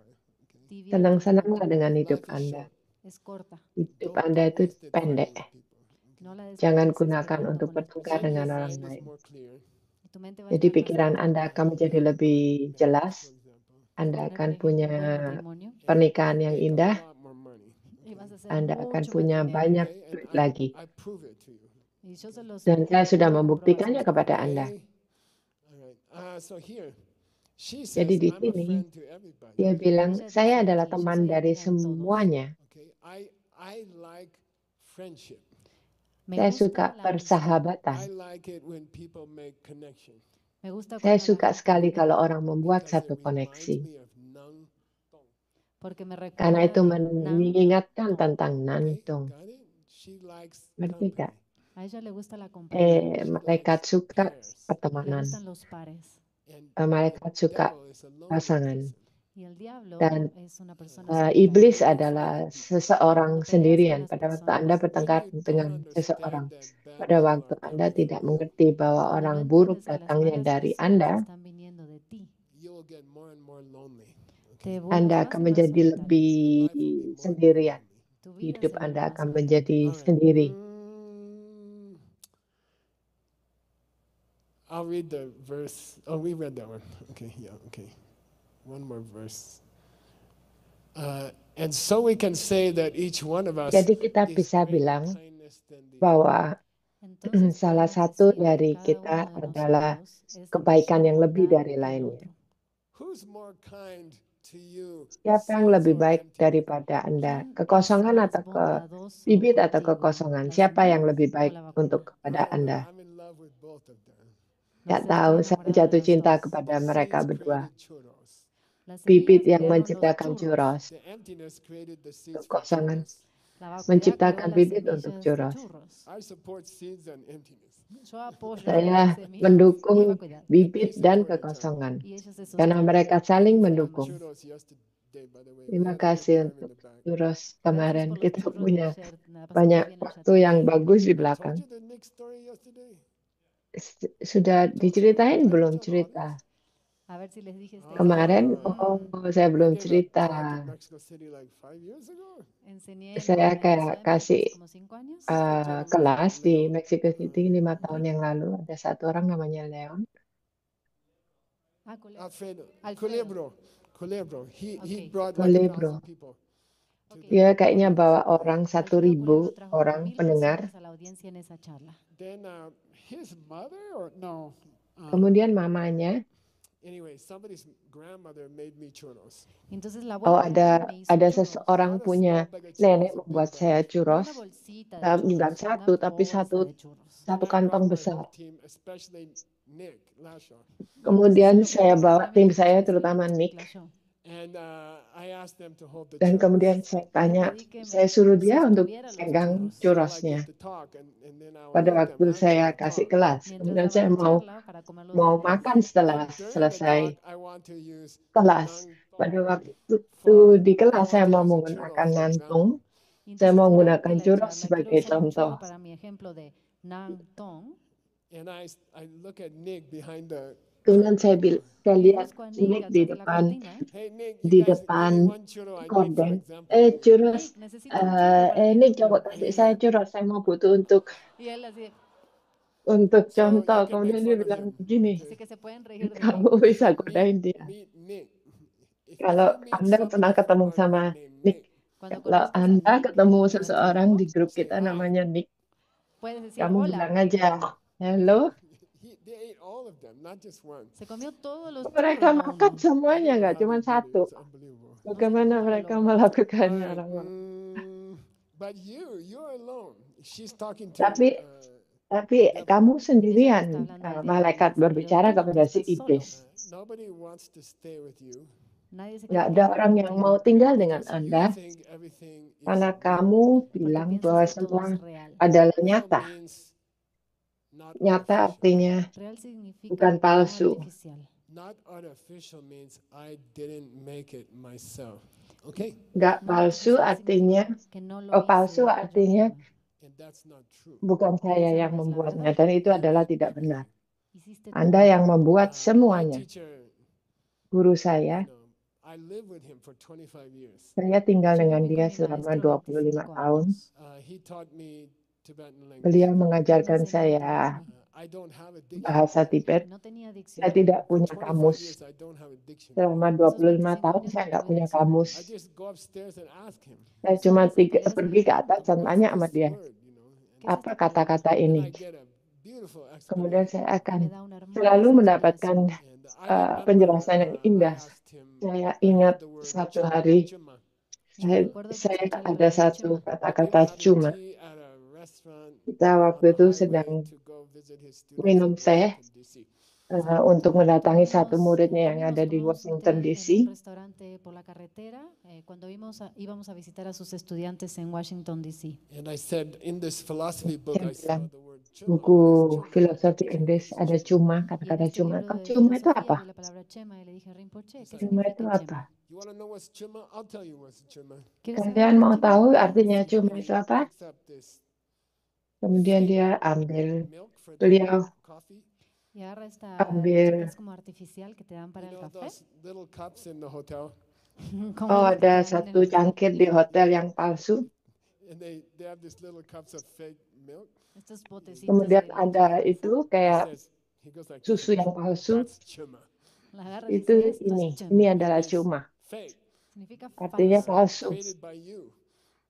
Diviértete Senang-senanglah con tu dengan vida. hidup Life is Anda. short. Es corta. Hidup Don't Anda itu waste it pendek. fighting with people. No la Jangan desperdicies gunakan peleando untuk con las bertengkar Then dengan your orang mind is lain. more clear. Y tu mente va a Jadi estar más pikiran clara. Anda akan menjadi lebih jelas. Anda Tener, akan por punya ejemplo, un buen matrimonio pernikahan yang Make a indah. lot more money. y vas a hacer Anda akan mucho más punya dinero. banyak Okay, and duit lagi. I prove it to you. Y yo se los Dan saya sudah puedo comprobar. membuktikannya kepada Anda. Okay. All right. So here, she Jadi says, di I'm a sini friend to everybody. dia bilang, Ella saya dice adalah aquí, yo teman soy dari amiga de todos. semuanya. Okay. I like friendship. Me Saya gusta suka la amistad. persahabatan. I like it when people make connection. Me gusta Saya cuando la suka gente sekali conecta, kalau orang membuat Because it satu reminds koneksi. me of Nangtong. porque me Karena recuerda itu de Nang. mengingatkan Tong. tentang Okay, Nantong. got it? She likes Ngerti company. nggak? A ella le gusta la compañía, Malaikat suka Pairs. le pertemanan. gustan los pares. And Malaikat the suka devil is a lonely pasangan. person. Y el diablo Dan es una persona iblis solitaria. adalah seseorang Cuando peleas con sendirian las pada waktu personas, Anda When bertengkar you don't dengan seseorang. understand that bad Pada people waktu are Anda coming tidak from you, mengerti bahwa cuando orang no buruk entiendes que las datangnya malas dari personas Anda, están viniendo de ti, you will get more and more lonely. te vuelves Anda más akan y más menjadi solitario. lebih Your life will be more and more sendirian. lonely. Tu vida Hidup se vuelve Anda más akan solitaria. menjadi All right. sendiri. I'll read the verse. Oh, we read that one. Okay, yeah, okay. One more verse. And so we can say that each one of us Jadi kita is bisa greater bilang kindness than the other. bahwa Entonces salah podemos satu decir que dari cada kita uno de adalah nosotros es kebaikan más yang lebih bondad dari que el lainnya. otro. Who's more kind to you? Siapa yang Seeds lebih or baik emptiness? daripada Anda? ¿Quién Kekosongan es más atau bondadoso bibit atau contigo? kekosongan? ¿La Siapa yang semilla lebih o baik la vacuna? untuk I kepada don't know. Anda? I'm in love with both of them. No Tidak sé, tahu, estoy saya enamorada de jatuh los cinta dos. kepada The mereka seeds berdua. created churros. Las Bibit semillas yang crearon los menciptakan churros, The emptiness created the seeds for kekosongan churros. La vacuidad creó menciptakan las bibit untuk semillas de churros. churros. I support seeds and emptiness. Yo apoyo Saya las semillas y mendukung vacuidad. And they bibit dan support each other. kekosongan. Y ellos se Karena sostienen. mereka saling Se mendukung. aman. Churros yesterday, by the way. We Terima had a good kasih time in untuk the back. churros Gracias kemarin. por los Kita churros de punya ayer. La pasamos banyak bien en waktu Chateau. yang bagus di I told belakang. you the Nick story yesterday. Sudah I told you? diceritain I didn't belum tell the cerita? audience. A ver si les dije este Kemarin, secreto. saya I belum gave a cerita. talk in Mexico City like 5 years ago. Enseñé en Saya la Ciudad kayak de México kasih hace como 5 años. kelas di Leon. Mexico City 5 tahun yang lalu. Ada satu orang namanya Leon. Alfredo. Alfredo. Culebro. He Okay. brought like Culebro. 1,000 people. Okay. Dia kayaknya bawa orang Alfredo 1.000 Culebro trajo orang 1000 pendengar. personas a la audiencia en esa charla. Then his mother or no. Kemudian mamanya, Anyway, somebody's grandmother made me churros. Entonces la oh abuela de alguien me hizo ada churros. seseorang Not a punya small bag of churros, nenek a membuat big saya bag. No churros. una bolsita de Bukan churros, satu, una tapi bolsa satu de churros. Then satu I kantong brought my besar. whole team, especially Nick Lashaw. Kemudian Entonces se lo saya llevé, bawa tim obviamente, saya, especialmente terutama Nick Nick. Lachaud. And I asked them to hold the Dan churros. kemudian saya tanya, Pedí que saya suruh dia untuk sostuviera los pegang churros While I churrosnya give the talk, and then I would pada let them waktu actually saya kasih talk. kelas. mientras Kemudian daba saya la mau charla para comerlos mau después. makan setelah And during the selesai talk, I want to use kelas. nangtong Pada waktu for, di I kelas want saya to mau use a churro, menggunakan for nangtung. example. Y Saya entonces mau durante menggunakan la churros charla quiero sebagai usar un contoh. churro para mi ejemplo de Nang Tong. And I look at Nick behind the Kemudian saya Y lihat busco a Nick Nick di atrás de la depan cortina. Hey Nick, di you guys give me depan one churro I need, for korden. example. Churros, Nick, necesito un churro para mi Nick ejemplo. coba kasih saya churros. Saya mau butuh untuk Y él así, So contoh. you can make Kemudian dia fun of bilang him. begini, así que se pueden reír de mí. kamu bisa Meet godain dia. Nick. If Kalau you meet Anda pernah somebody ketemu from our sama group named Nick, Cuando kalau conozcas a Anda Nick ketemu de nuestro seseorang grupo, di grup say kita hi. namanya Nick, puedes decir kamu hola. bilang aja, halo. They ate all of them, not just one. Se comió todos los Mereka churros, no makan uno. I semuanya, don't know nggak how cuma they did it. satu. It's unbelievable. Bagaimana cómo lo mereka lograron. melakukannya All right, orang-orang. but you're alone. She's talking to Tapi kamu Ella sendirian. le está hablando al diablo, Malaikat dice, berbicara pero tú kepada no si estás solo. iblis. nobody wants to stay with you Nadie se Nggak quiere ada quedar orang yang contigo mau tinggal dengan because you Anda think everything is karena real. kamu porque bilang piensas bahwa que todo semua es real. adalah Real nyata. means not Nyata artificial. artinya Real significa bukan no palsu. artificial. Not artificial means I didn't make it myself. Okay? Nggak No palsu artificial artinya, significa que no lo palsu hice yo artinya misma. And that's not true. bukan saya esa yang no es la membuatnya verdad. dan itu You adalah make tidak everything. benar. Hiciste Anda todo. yang membuat My semuanya. teacher, Guru you saya, know, I lived with him for 25 years. saya tinggal Yo dengan viví dia con mi selama maestro 25 25 tahun. años. He taught me Tibetan language. Beliau Él me mengajarkan enseñó saya tibetano. I don't have a dictionary. bahasa Tibet. No tenía Saya diccionario. tidak For punya 25 kamus. years, I don't have a dictionary. Selama Esos 25 25 tahun años saya no nggak tuve punya diccionario. kamus. I just go upstairs and ask him, Saya cuma Subí las escaleras y pergi ke atas dan what's tanya sama this dia, word, you know? ¿qué es apa esta palabra? kata-kata And ini. I get a beautiful Kemudian explanation. saya Y akan me da una selalu hermosa mendapatkan explicación. And I remember penjelasan yang I indah. asked him, Saya I ingat had the word satu hari, chuma. Y saya, recuerdo que saya escuché la ada palabra satu chema. Have you ever kata-kata had a cuma. tea at a restaurant Kita on waktu the itu highway sedang to go visit his students minum in teh Washington, D.C.? untuk mendatangi satu Tomamos, muridnya yang comimos, ada di tomamos un Washington té DC. en un restaurante por la carretera cuando íbamos a visitar a sus estudiantes en Washington, D.C. And I said, in this philosophy book, Saya I saw bilang, the word chuma. buku What is chuma? filosofi Inggris ada cuma, Y en kata-kata este cuma. libro Kok de cuma itu filosofía apa? vi la palabra chema y le dije a Rinpoche, ¿qué Cuma itu significa apa? chema? You want to know what's chuma? I'll tell you what's chuma. ¿Quieres saber Kalian qué mau es chema? tahu Te voy a artinya decir. cuma itu apa? Picks up this Kemudian fake dia ambil, milk for the beliau coffee. Y agarra esta ambil, que es como artificial que te dan para You el know café. those little cups in the hotel, Como oh las que te ada dan en satu el hotel. cangkir di hotel yang palsu. and they have these little cups of fake milk. Estos botecitos Kemudian de ada leche itu He kayak says, he goes like this. susu He yang goes, palsu. that's chuma. la agarra y Itu dice, esto es ini chema. adalah It means cuma. fake, Significa Artinya falso, palsu, created by you,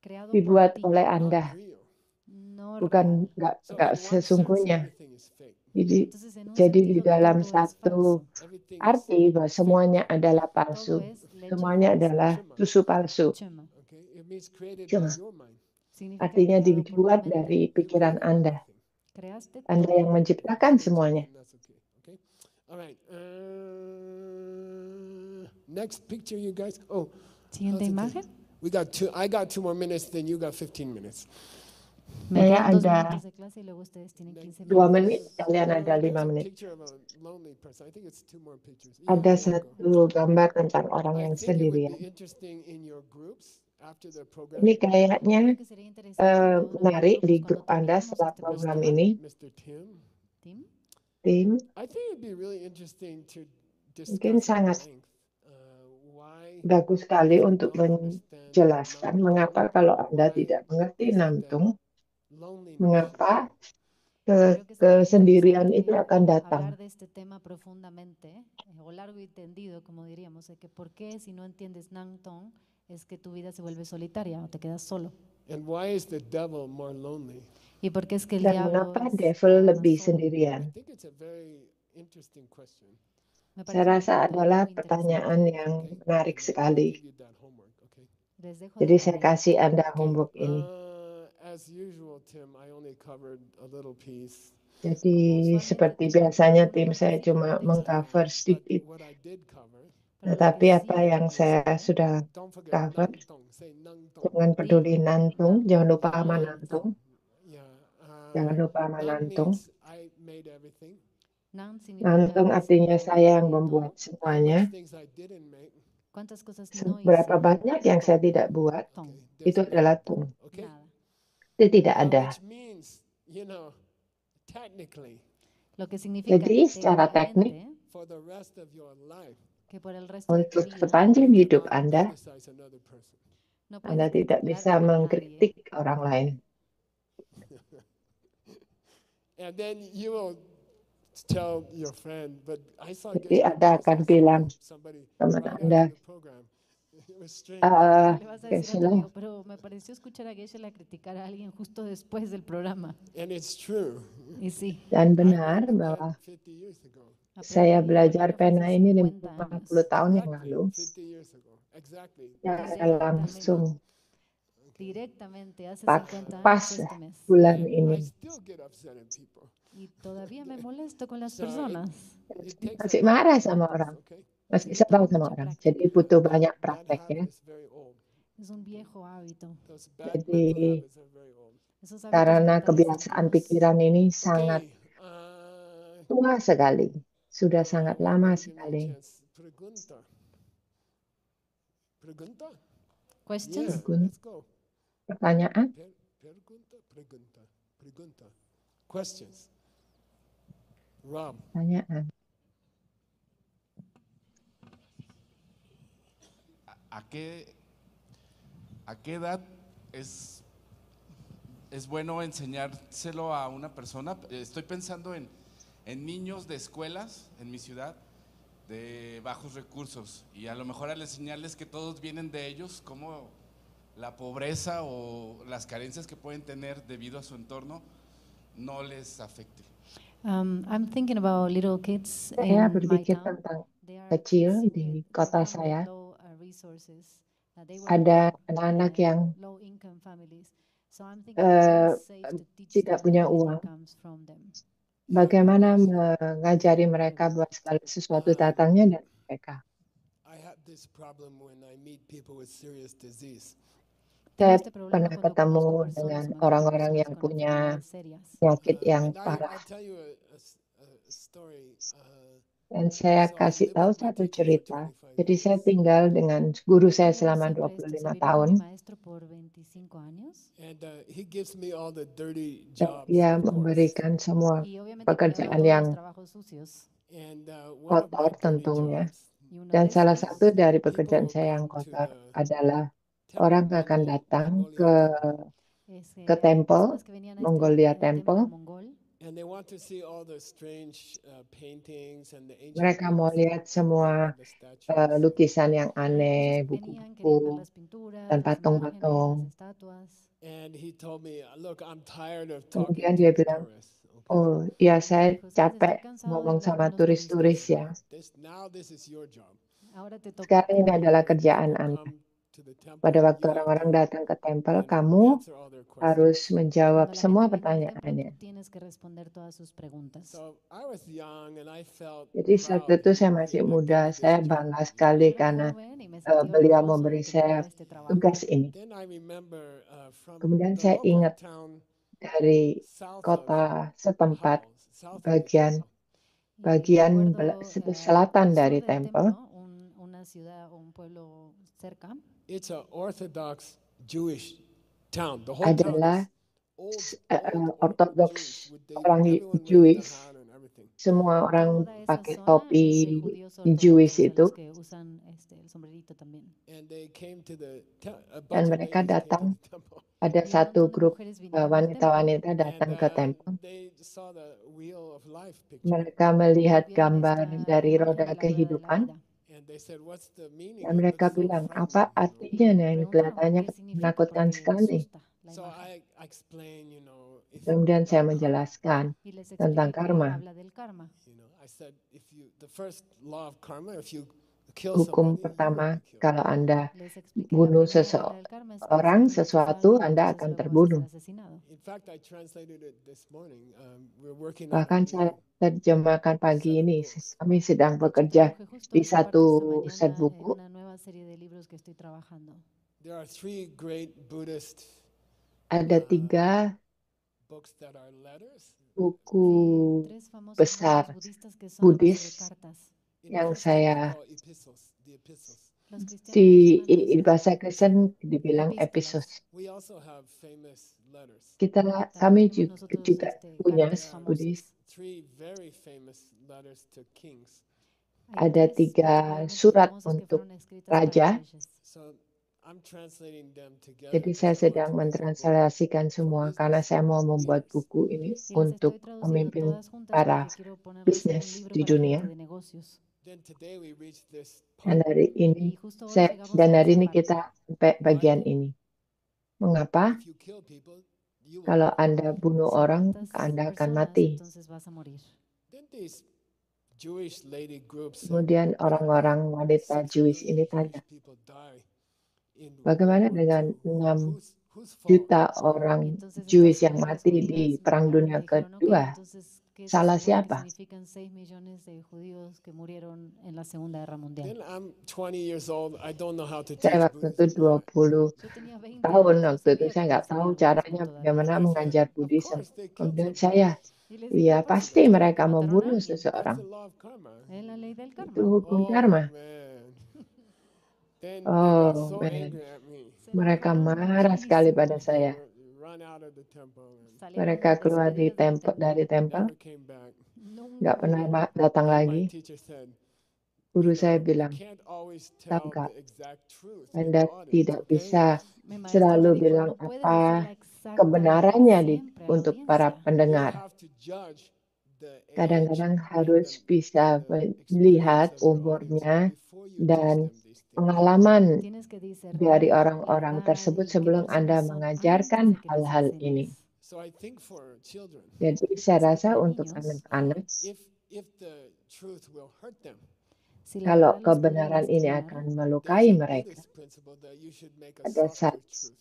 creado por dibuat ti, oleh not Anda, real. no real. bukan nggak So nggak in one sense, sesungguhnya. everything is fake. Entonces, en un Jadi di sentido, dalam todo es satu falso. Everything is arti bahwa semuanya adalah Todo palsu, es leche semuanya falsa. adalah Chuma. susu palsu. Chema. Okay, it means created Chuma. by your mind. Significa Artinya creado por tu dibuat mente. dari You pikiran created Anda. everything. Creaste Anda todo. yang menciptakan That's okay, semuanya. and that's okay. Okay. All right. Next picture, you guys. Oh, Siguiente how's it imagen. going? I got 2 more minutes. Then you got 15 minutes. Me Saya quedan 2 ada minutos de clase y luego ustedes tienen 15 2 minutos. menit, kalian ada There's 5 a menit. picture of a lonely person. I think it's 2 more pictures. Ada there you go. satu gambar tentang orang I yang think it would be sendirian. interesting in your groups after the program. Ini kayaknya Creo que sería interesante en cada uno de los menarik di grupos grup cuando Anda terminemos setelah este program programa. ini. Mr. Tim. Tim, I think it'd be really interesting to Mungkin discuss at sangat length why bagus sekali you untuk don't understand menjelaskan Namtung, mengapa kalau Anda why tidak mengerti is it that Namtung, loneliness mengapa creo que sería kesendirian itu interesante akan datang. hablar de este tema profundamente o largo y tendido, como diríamos, de que por qué si no entiendes Nangtong es que tu vida se vuelve solitaria o te quedas solo. and why is the devil more lonely? Y por qué es que el Dan diablo mengapa está devil más lebih solo. I sendirian? think it's a very interesting question. Me Saya parece una rasa pregunta adalah muy pertanyaan interesante. yang Okay, menarik and I'll sekali. give you that homework. Okay. Les dejo Jadi de saya tarea. kasih Anda Okay. homework ini. As usual, Tim, I only covered a little piece. Jadi Como usualmente, seperti Tim, biasanya una tim saya partecita cuma del texto. mengcover But sedikit. what I did cover Pero lo Tetapi que apa sí yang saya sudah Don't forget cover, Nangtong. Say Nangtong. jangan peduli nantung, jangan lupa menantung, Yeah. jangan lupa Nang menantung. means I made everything. Nan significa Nantung hice artinya todo, saya yang creé membuat todo. How semuanya. much things I didn't make. ¿Cuántas cosas no Berapa hice? banyak yang saya tidak buat, Tong. Okay. itu There's adalah Nangtong. tung. Okay. Nada. Itu tidak ada. Which means, technically, Lo que significa Jadi secara teknik, técnicamente for the rest of your life, que por el resto de tu untuk vida sepanjang you hidup cannot Anda, criticize another person. no Anda puedes tidak criticar bisa a nadie. mengkritik orang lain. And then you will tell your friend, but I saw Jadi Geshe-la Anda akan bilang somebody teman right Anda, after the program. It was strange. "Ah, Le vas a decir a tu Geshe-la, amigo, pero me pareció escuchar a Geshe-la criticar a alguien justo después del programa. And it's true. Y sí, dan I benar learned bahwa that 50 years ago. saya aprendí belajar Bolero fue pena hace ini 50 años. 50 tahun yang Exactly, lalu, 50 years ago. Exactly. secara This Exactamente. langsung Directamente, hace pas 50 pas años este mes. bulan And ini. I still get upset at people. Y todavía me molesto con las So it- personas. It takes a Masih lot of marah sama practice, orang, okay? masih Necesita sebel sama mucha orang. práctica. Jadi butuh That- banyak that praktek ya. habit is very old. Es un viejo hábito. Those bad Jadi, mental habits are very old. Esos hábitos Karena mentales kebiasaan antiguos. pikiran ini sangat Okay. tua sekali, sudah sangat one lama more, give me a sekali. chance. Pregunta. Pregunta? Questions? Yeah, Pregun- let's go. Pertanyaan? Pregunta. Questions. Rob. Pertanyaan. ¿A qué edad es bueno enseñárselo a una persona? Estoy pensando en niños de escuelas en mi ciudad de bajos recursos y a lo mejor al enseñarles que todos vienen de ellos, cómo la pobreza o las carencias que pueden tener debido a su entorno no les afecte. I'm thinking about little kids Saya in my berpikir town. tentang They are kecil kids di that kota born with saya. low, resources. They were Ada born, anak-anak yang low income families. So I'm thinking eh, it's safe to teach tidak them punya that everything uang. comes from them. Bagaimana mengajari mereka bahwa segala sesuatu datangnya dari mereka. I have this problem when I meet people with serious disease. Tengo Saya este problema pernah cuando ketemu conozco personas, dengan me encuentro orang-orang yang personas con punya enfermedades serias. penyakit yang And parah. I'll tell you a story. Dan saya So I kasih live tahu with my satu teacher for cerita. 25 Jadi saya years. tinggal dengan guru saya Tengo selama siempre esto, 25 viví con tahun. mi maestro por 25 años. And he gives me all the dirty Dan jobs, dia of course. memberikan semua Y obviamente me da pekerjaan todos los yang trabajos sucios. And one of my kotor dirty tentunya. jobs Y uno Dan de salah esos, satu dari people pekerjaan will saya yang come to kotor the adalah temple, orang akan Mongol- datang Mongolian ke temple. es, temple, personas que venían a Mongolia templo Temple. mongol. And they want to see all the strange paintings and the ancient Mereka mau books, lihat semua the statues. lukisan yang aneh, Ellos venían, querían ver buku-buku, las pinturas, dan las patung-patung. imágenes, las estatuas. And he told me, look, I'm tired of talking Kemudian to dia bilang, tourists. Okay? oh ya saya Dijo, "Sabes, estoy capek cansado de ngomong hablar sama con los turis-turis turistas. ya. This is your job. Ahora te toca a Sekarang ti. ini adalah When kerjaan people Anda. come to the temple, Pada waktu you have orang-orang to, datang ke temple, you know, kamu answer all their harus questions. menjawab Cuando la semua gente viene al templo, pertanyaannya. tú tienes que responder todas sus preguntas. So I was young and I felt Jadi saat proud. itu saya He masih would give muda, me this saya job. bangga sekali Yo era karena joven y me sentí beliau orgulloso memberi de que me saya daba este trabajo. tugas ini. Then I remember from Kemudian the saya local ingat town dari south of kota setempat, Howells, south of the bagian temple. Y bagian recuerdo, selatan al sur dari del temple, templo, una ciudad o un pueblo cerca, It's an Orthodox Jewish town. The whole town adalah is ortodoks, Jewish. orang Everyone wears the Jewish. hat and everything. Semua orang toda esa pakai zona topi es de judíos Jewish ortodoxos, de itu, los que usan el sombrerito también. And they came to a dan bunch of mereka ladies came to datang. the temple. Ada Y un satu montón de grup mujeres vinieron al templo. wanita-wanita And datang ke temple. they saw the wheel of life picture. Mereka melihat Vieron gambar esta dari imagen roda de la rueda de la kehidupan, vida. And they said, what's the meaning? dan It mereka looks so bilang, frightening, apa you know. artinya nih? Ini Preguntaron kelihatannya qué significa menakutkan porque sekali. asusta la So imagen. I explained, if Kemudian saya about karma, menjelaskan Y les tentang expliqué que karma. habla del karma. I said, the first law of karma, if you kill hukum somebody, you pertama, will be killed. kalau Anda Les expliqué, la bunuh primera regla del karma es que seseorang, si tú haces sesuatu, algo, Anda entonces akan luego vas a terbunuh. ser asesinado. In fact, I translated it this morning. We're working on a Bahkan saya new terjemahkan pagi set of ini, books. kami sedang bekerja Traduje justo di esa parte satu esta set mañana en buku. una nueva serie de libros que estoy trabajando. There are 3 great Buddhist Ada 3 books that are letters. buku Vi 3 famosos besar libros budistas que son a base de Buddhis cartas. In yang Christian, we saya call epistles, the epistles. Los cristianos di los llaman bahasa Kristen dibilang epístolas. episos. We also have famous letters. Kami También tenemos juga nosotros punya cartas Buddhis. famosas. 3 very famous letters to kings. Hay Ada 3 3 particularmente surat famosas que untuk fueron escritas para raja. reyes. So I'm translating them together. Jadi because saya I want sedang to make a book mentranslasikan for semua business karena saya mau membuat leaders. buku ini Y las untuk estoy traduciendo pemimpin todas juntas para porque quiero ponerlas en un bisnis libro di para dunia. gente de negocios. Then today we reach this Dan part. hari ini Y justo hoy llegamos a hari esa ini parte. kita sampai bagian ini. Mengapa? If you kill people, you will Kalau die. Anda bunuh Si orang, matas Anda akan personas, mati. entonces vas a morir. Then these Jewish lady groups said, Kemudian "What about orang-orang wanita 6 Jewish million ini tanya, Jewish people die in bagaimana World War dengan II? 6 Whose fault?" juta Y orang entonces Jewish estas yang mujeres mati di judías Perang miraron y Dunia dijeron, ok, Kedua? entonces, ¿qué se Salah supone que siapa? significan 6 millones de judíos que murieron en la Segunda Guerra Mundial? Then I'm 20 years old. I don't know how to teach Saya waktu itu Buddhism yet. 20 Yo tenía 20 tahun, años, no waktu itu sabía saya cómo nggak tahu enseñar budismo caranya todavía. bagaimana I said, mengajar "Of Buddhism. course they killed Kemudian somebody. saya, Y les dije, ya por pasti supuesto, mereka porque mataron a membunuh alguien. That's seseorang. the law of karma." Es la ley del Itu karma. hukum Oh karma. man. Then they got Oh, so man. angry at me. Se Mereka enojaron marah sekali muchísimo. pada They saya. run out of the temple and Salieron Mereka keluar despedidas del dari tempel, never came back. Nunca nggak pernah volvieron. datang And my lagi. teacher said, Guru "You saya know, you bilang, can't always tahu tell nggak, the exact truth in Anda the audience, tidak okay?" bisa Mi maestro me selalu dijo, bilang no puedes apa decir la exacta kebenarannya verdad siempre a la untuk para audiencia. You pendengar. have to judge the age Kadang-kadang and harus bisa the melihat experience of your umurnya audience before you teach dan them these things. pengalaman Tienes que discernir dari la orang-orang edad tersebut y qué sebelum Anda personas son mengajarkan antes de que les hal-hal ini. enseñes. So I think for children, Jadi saya Es que rasa para untuk niños, anak-anak, if the truth will hurt them, si la kalau verdad los podría kebenaran ini lastimar, akan there's melukai a mereka, Buddhist principle that you should make a ada softer satu, truth.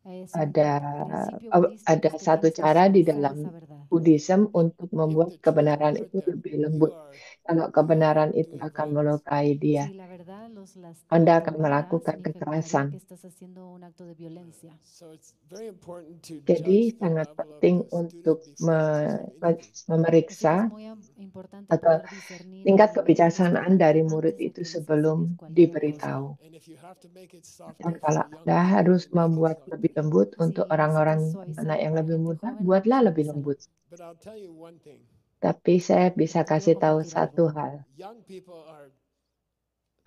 es ada, principio budista ada que es que satu tienes que cara di suavizar dalam esa verdad. Buddhism If untuk membuat the truth kebenaran will hurt itu them, lebih you lembut. are Kalau kebenaran itu doing akan violence. melukai dia, Si la verdad los Anda lastima akan o vara, melakukan significaría kekerasan. que estás haciendo un acto de violencia. So it's very important to Jadi judge the sangat level of penting the student untuk before you teach them anything. Así que memeriksa es muy importante atau poder discernir tingkat el nivel del kebijaksanaan dari estudiante murid antes de itu que les sebelum enseñes cualquier cosa. diberitahu. And if you have to make it Dan softer kalau for young Anda people, harus then make it membuat lebih softer. lembut Si untuk necesitas orang-orang suavizar anak yang para lebih gente muda, joven, buatlah lebih suavízalo. lembut. But I'll tell you one thing. Tapi saya bisa Pero te kasih quiero tahu compartir satu algo. hal. Young people are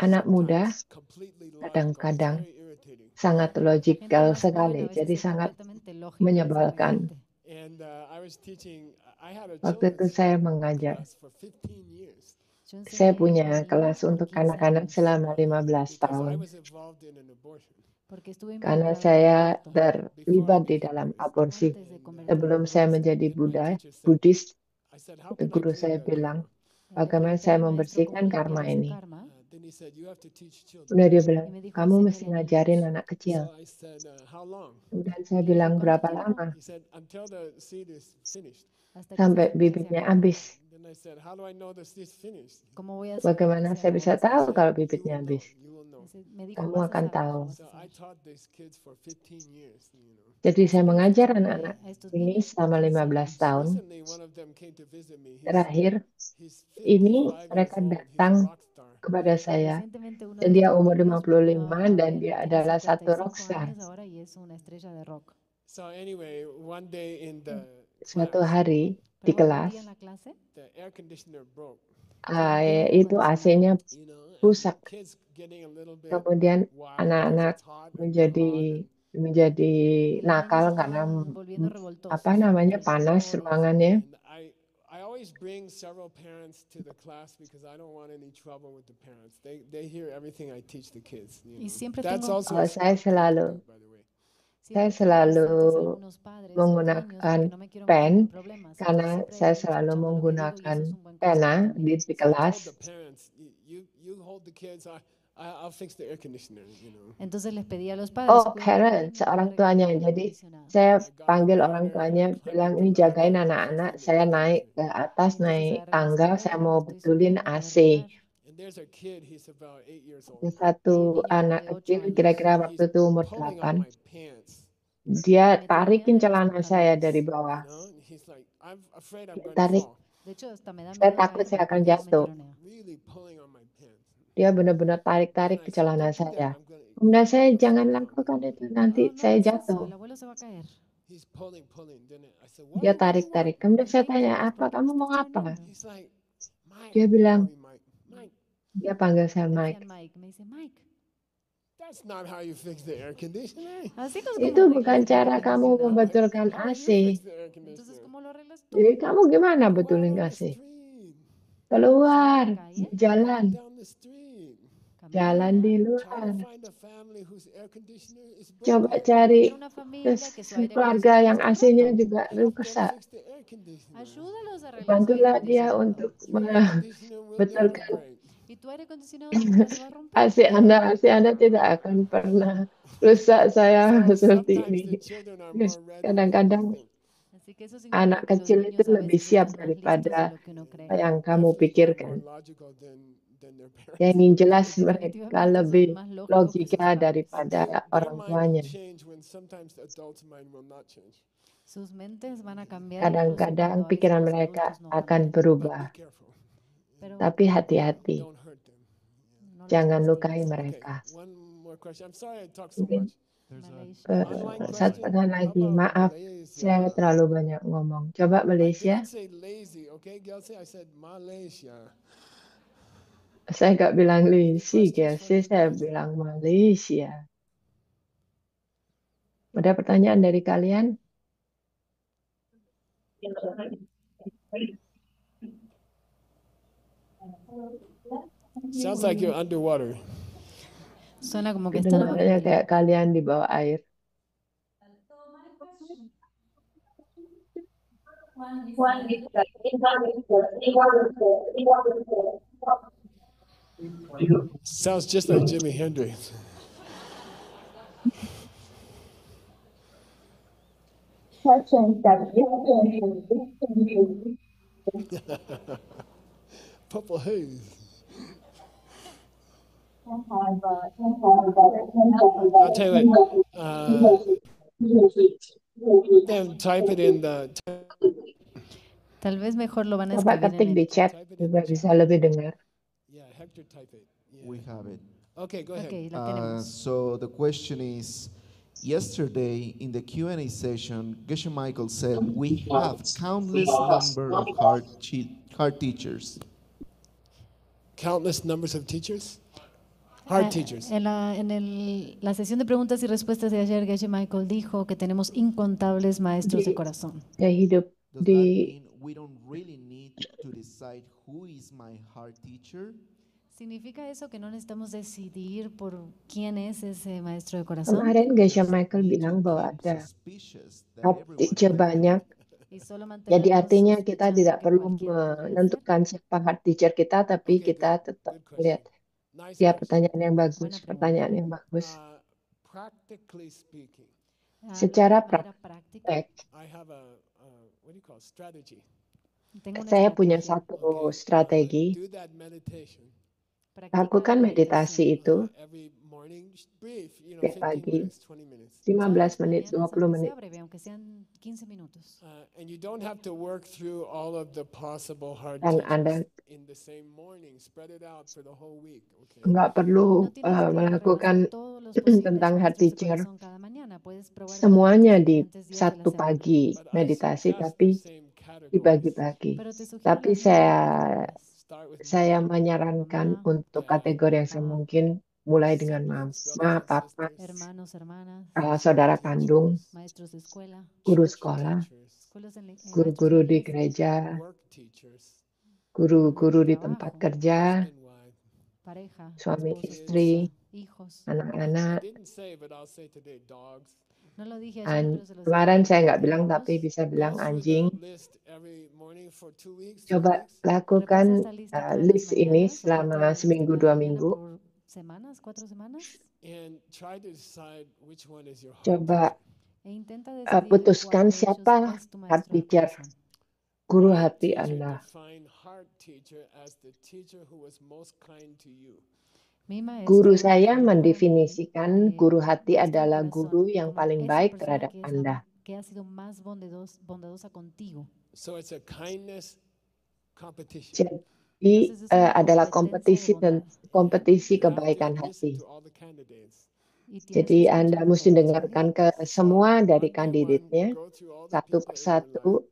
Anak muda sometimes completely logical. It's kadang-kadang very irritating. sangat La gente logikal más joven a sekali, veces jadi es sangat completamente lógico, es menyebalkan. irritante. And I was teaching, I had a Waktu itu children's saya mengajar. class for 15 years Yo Saya enseñé punya a kelas niños por untuk 15 anak-anak años selama 15 because I tahun. was involved in an abortion porque estuve Karena involucrado en un saya aborto before I terlibat di became dalam Buddhist. aborsi. antes de And convertirme Sebelum en saya budista. menjadi then my teacher said, Buddhis, I said, how itu can I guru clean saya the bilang, karma? Le bagaimana pregunté saya a mi maestro cómo membersihkan limpiar karma ese ini. karma Then he said, you have to teach children. Kemudian dia y bilang, me dijo, kamu mesti enséñale a ngajarin niños. anak kecil. So I said, how long? Kemudian Y saya le dije, bilang, ¿cuánto berapa tiempo? lama? He said, until the seed is finished. Hasta que Sampai esa semilla se bibitnya acabe. habis. Then I said, how do I know the seed's finished? ¿Cómo voy a saber que Bagaimana se saya bisa acabó? He tahu said, kalau you bibitnya will know. habis? You will know. Me dijo, Kamu vas a akan saber, tahu. vas So a I saber. taught these kids for 15 years. Jadi Así saya que les mengajar enseñé anak-anak a estos ini niños por selama 15 15 años. tahun. Recently, one of them came to visit me. Terakhir, He's ini 55 years mereka old. He's a datang rock star. kepada saya. Recientemente uno Dan de dia estos umur niños volvió 55 a dan ver, dia tiene adalah satu 55 rockstar. años ahora y es una estrella de rock. So anyway, one day in the Suatu class, hari di Pero un kelas, día en la clase, the air conditioner broke. se rompió el aire itu AC-nya acondicionado. You know, and rusak. kids getting a little bit Kemudian wild because anak-anak it's hot and they're hot. menjadi Y los niños nakal se karena estaban volviendo revoltosos apa namanya porque el panas calor y eso. ruangannya. And I always bring several parents to the class because I don't want any trouble with the parents. They hear everything I teach the kids. You Y know. siempre That's tengo- also Oh, a saya smart thing to selalu do, by the way. Saya Siempre tengo selalu presentes algunos padres o niños menggunakan porque no me quiero meter pen en problemas. karena Entonces siempre saya selalu escuchando lo que digo y menggunakan eso es un buen pena consejo di también. So I kelas. told the parents, you hold hold the kids. I'll fix the air conditioner, you know. Entonces les pedí a los padres, Oh, "Cuídame, parents, voy a orang arreglar tuanya. el aire Jadi acondicionado." saya I got a panggil orang ladder, tuanya, I climbed bilang up the ini jagain ladder, anak-anak. fixing the Saya air naik ke conditioner. atas, Entonces naik agarré la tangga, saya escalera, mau me estoy betulin subiendo para AC. arreglar. And there's our kid, he's about 8 years old. Ada Hay satu un niño anak de 8 kecil, años. kira-kira waktu He's itu umur pulling 8. on my pants, Dia Me tarikin tenía de los celana saya dari pantalones. bawah. you know. And he's like, I'm afraid I'm Dia going to tarik, fall. De hecho, hasta me da saya miedo takut saya caerme akan porque ella me jatuh. tironea. Really pulling on my pants. Dia benar-benar And tarik-tarik I ke said, celana don't do saya. that. I'm going to Kemudian saya, fall jangan down. lakukan itu, nanti No, no saya hagas eso, jatuh. el abuelo se va a caer. He's pulling. Then I said, Dia what do you want? tarik-tarik. Kemudian saya ¿Qué tanya, quieres? apa ¿Por qué kamu me mau estás apa? tironeando? He's like, Mike. Dia He bilang, called me Mike. Mike, dia panggil saya Me Mike. decían Mike. Me dice, Mike, that's not how you fix the air conditioner. así no es Itu como bukan arreglas el aire cara kamu acondicionado. membetulkan How do AC. you fix the air Entonces, conditioner? ¿cómo lo arreglas tú? Jadi kamu gimana Go out betulin on the AC? street. Keluar, Sal a la calle. jalan, Walk down the street. jalan di Camina. Try luar. to find a family whose air conditioner is Coba broken. cari Encuentra una familia que su aire keluarga acondicionado yang está AC-nya roto. juga Help them rusak. fix the air conditioner. Ayúdalos a arreglar su aire Bantulah dia acondicionado. untuk Your air conditioner will never membetulkan break. Y tu aire acondicionado nunca se va a romper. AC Anda tidak akan pernah rusak saya So seperti sometimes the ini. children are Yes, more ready than kadang-kadang you think. Así que eso anak significa que los kecil itu niños a lebih veces siap están más listos de daripada lo que uno cree. yang kamu Definitely they're pikirkan. more logical than their Yang parents. ingin jelas mereka Definitivamente son lebih más lógicos que sus logika padres. daripada Their orang mind tuanya. will change when sometimes the adult's mind will not change. Sus mentes van a cambiar incluso Kadang-kadang cuando a veces pikiran los mereka adultos no akan cambian. But berubah. be careful. Pero Tapi hati-hati, Don't hurt them. no los jangan lastimes. lukai Okay, mereka. one more question. I'm sorry I talk so Mungkin much. There's a Malaysia. Online satu question. pertanyaan How lagi, about maaf, saya Malaysia? terlalu banyak ngomong. Coba I Malaysia, didn't say lazy, okay, Gelsey? I said Malaysia. saya nggak bilang Lisi, questions for guys, me, saya guys? bilang Malaysia. Ada pertanyaan dari kalian? Sounds like you're underwater. Suena como que están abajo Kedengarannya del kayak kalian di bawah air. Sounds just like Jimi Hendrix. Purple haze. I'll tell you what. Then type it in the. Tal vez mejor lo van a Coba escribir ketik en di el chat Type it in supaya the bisa chat. lebih dengar. Yeah, Hector, type it. Yeah. We have it. Okay, go ahead. Ok, la tenemos. So the question is, yesterday in the Q&A session, Geshe Michael said, we have countless number of hard teachers. Countless numbers of teachers. Hard Ah, teachers. En la sesión de preguntas y respuestas de ayer, Geshe Michael dijo que tenemos incontables maestros de corazón. Saya hidup Does di that mean we don't really need to decide who is my hard teacher? ¿Significa eso que no necesitamos decidir por quién es ese maestro de corazón? kemarin Geshe Just Michael need to bilang bahwa keep ada suspicious that hard everyone teacher might be banyak. Y solo Jadi mantenernos artinya kita sospechando tidak que perlu cualquiera podría ser. menentukan siapa hard teacher kita, tapi Okay, kita good. tetap Good question. melihat. Nice Ya, question. pertanyaan yang bagus, Buena pregunta. pertanyaan yang bagus. Practically speaking, Hablando Secara de manera práctica, praktek, I have a what do you call it? Strategy. tengo una saya punya estrategia. satu Okay, strategi. do that meditation. Practica Lakukan la meditasi itu Every morning, just brief, setiap 15 pagi, minutes, 20 minutes. 15 Todas las menit, mañanas, 20 aunque menit. sea breve, aunque sean 15 minutos. And you don't have to work through all of the possible hard Dan teachers Anda in the same morning. Spread it out for the whole week. Okay. nggak Y perlu no tienes que melakukan repasar todos los posibles tentang hard maestros de teacher corazón cada mañana. Puedes probar semuanya diferentes di días de la satu semana. pagi But I meditasi, suggest the tapi same categories. dibagi-bagi. Pero te sugiero Tapi las mismas saya categorías. Start with saya mom, menyarankan Mamá, untuk dad, kategori yang papá, mungkin mulai dengan siblings, mama, brothers and papa, sisters, hermanos, hermanas, saudara teachers, kandung, maestros de escuela, guru church sekolah, teachers, escuelas en maestros guru-guru de di iglesia, gereja, work teachers, guru-guru en el di tempat trabajo, kerja, husband, wife. pareja, suami esposo, istri, esposa, hijos. I anak-anak. didn't say, but I'll say today, dogs. No lo dije ayer, An- pero se los digo Kemarin hoy saya a nggak bilang, todos. tapi bisa Go bilang through the anjing. list every morning for 2 weeks, 3 Coba weeks. Repasa lakukan esta lista todas las list ini mañanas, o selama trata de seminggu, hacerla 2 mañana minggu. por semanas, 4 semanas, And try to decide which one is your heart Coba teacher. e intenta decidir putuskan cuál de ellos siapa es tu heart maestro del teacher, corazón. guru My hati teacher Anda. defined heart teacher as the teacher who was most kind to you. Mi Guru maestro saya definió para mí, mendefinisikan guru hati maestro del adalah corazón, guru yang como paling esa baik persona terhadap que, Anda. que ha sido más bondadosa contigo. So it's a kindness competition. Jadi Entonces es una adalah competencia de bondad. kompetisi You have to kebaikan listen hati. to all the candidates. Y tienes Jadi que Anda escuchar a mesti todos, dengarkan ke So, semua dari one by kandidatnya, one, go through all the satu people in your persatu, life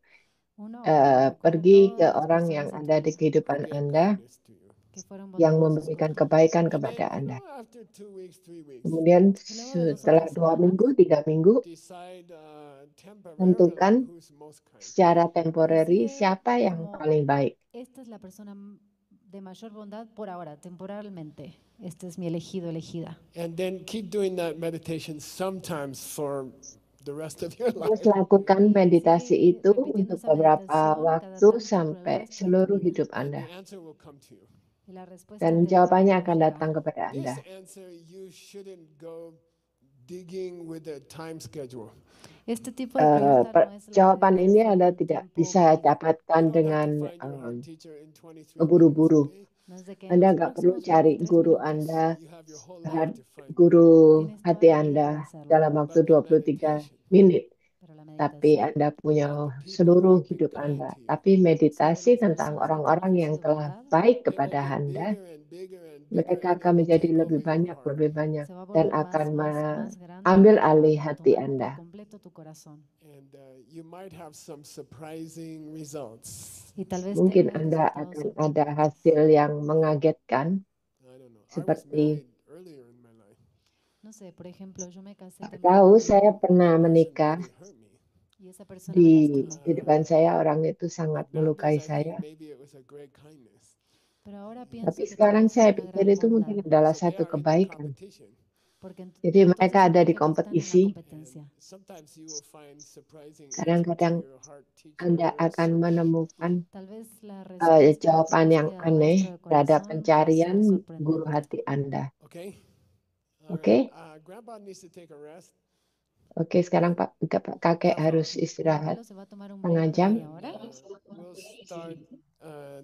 uno a uno, recorre pergi ke todas las orang yang personas en ada tu di vida kehidupan who gave Anda kindness to you. que fueron yang bondadosos memberikan contigo. kebaikan And kepada then, Anda. after 2 weeks, 3 weeks, Kemudian Y luego de 2 o setelah 3 2 semanas, minggu, 3 minggu, decide temporarily tentukan who's most kind. secara temporary decide siapa yang como paling baik. esta es la persona de mayor bondad por ahora, temporalmente. Este es mi elegido, elegida. And then keep doing that meditation sometimes for the rest of your life. Terus lakukan meditasi Sigue itu repitiendo untuk esa beberapa meditación cada waktu tanto por el sampai resto de tu seluruh vida. hidup And Anda. the answer will come to you. Y la respuesta Dan te jawabannya akan llegará. datang kepada This Anda. answer, you shouldn't go digging with a time schedule. Este tipo de pregunta no es la Jawaban de ini buscar Anda un tidak tiempo bisa medido. dapatkan You don't have dengan to find your heart teacher in 23 buru-buru. minutes, okay? No es de que en Anda los nggak perlu próximos cari 23 guru minutos. Anda, You have your whole life to find it. guru Tienes toda hati la vida Anda para hacerlo. dalam waktu But the 23 meditation menit. Pero la Tapi meditación Anda punya of the people who seluruh have been hidup kind Anda. to you, Tapi sobre meditasi las tentang personas que te han orang-orang yang ofrecido telah bondad, baik it will kepada get Anda, bigger and bigger and bigger, mereka and akan it will menjadi take lebih over your banyak, heart. lebih banyak, se va a dan volver akan más grande mengambil y alih va a hati tomar Anda. por completo tu corazón. And you might have some surprising results. Y tal vez Mungkin tengas Anda resultados akan ada sorprendentes. hasil yang mengagetkan, I don't know. I was seperti married earlier in my life. No sé, por ejemplo, yo me casé tahu temprano saya pernah Person menikah really hurt me. y esa persona me di lastimó. kehidupan saya, orang itu sangat But nowadays melukai I think saya. maybe it was a great kindness. Pero ahora Tapi pienso que tal sekarang vez saya fue una pikir gran itu mungkin bondad. adalah So they satu are in the kebaikan. competition. Porque Jadi entonces mereka ada di significa que están en la kompetisi. competencia. Sometimes you will find surprising answers to Kadang-kadang your heart Anda teacher akan search. menemukan Tal vez la respuesta jawaban de yang búsqueda del aneh maestro del terhadap corazón va a pencarian ser guru sorprendente. hati Anda. Okay? All Oke? right. Grandpa needs to take a rest. Oke, sekarang Pak kakek Half hour. harus istirahat Abuelo se va a tomar un setengah break de jam. media hora. We'll start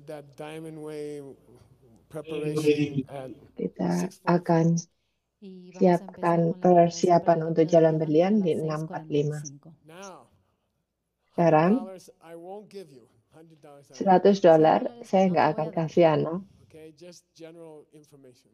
that Diamond Way preparation at Kita 6:45. akan Y vamos a empezar siapkan con la preparación para persiapan el untuk camino de jalan diamante berlian a di las 6.45. 6:45. Now, Sekarang $100 I won't give you. $100 I won't $100 give saya no nggak te voy akan a dar. kasih Ana, you. Okay, just general information.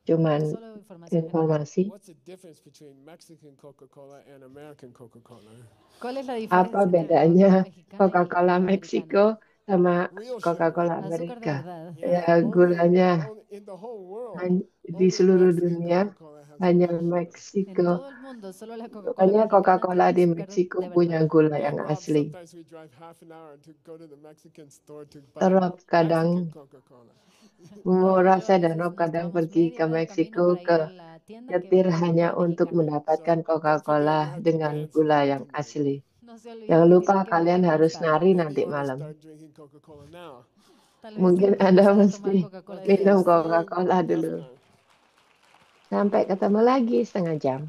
cuman Solo información general. informasi. What's the difference between Mexican Coca-Cola and American Coca-Cola? ¿Cuál es la diferencia Apa entre la bedanya Coca-Cola mexicana y Coca-Cola la Meksiko americana? sama Real sugar. Coca-Cola Azúcar de Amerika? verdad. Ya, Only gulanya in the whole world, di only seluruh Mexican dunia Coca-Cola has hanya real sugar. En Meksiko. todo el mundo, solo la Coca-Cola Pokoknya mexicana Coca-Cola tiene di azúcar Meksiko de punya verdad. gula And yang Rob, asli. sometimes we drive half an hour to go to the Mexican store to buy Terus kadang Mexican Coca-Cola. Murah Yo a saya dan veces Rob nos kadang tomamos pergi media ke hora de camino Meksiko para ir ke a la tienda que nyetir vende hanya Coca-Cola untuk mexicana. mendapatkan So don't forget Coca-Cola you have to dengan dance gula later yang tonight. asli. No se olviden Jangan que lupa tienen que kalian bailar harus más tarde. nari Maybe nanti you want to malam. start drinking Coca-Cola now. Tal vez Mungkin tienen que Anda empezar a tomar mesti Coca-Cola Okay, desde minum see ahora. you Coca-Cola dulu. half an hour. Sampai ketemu lagi setengah jam.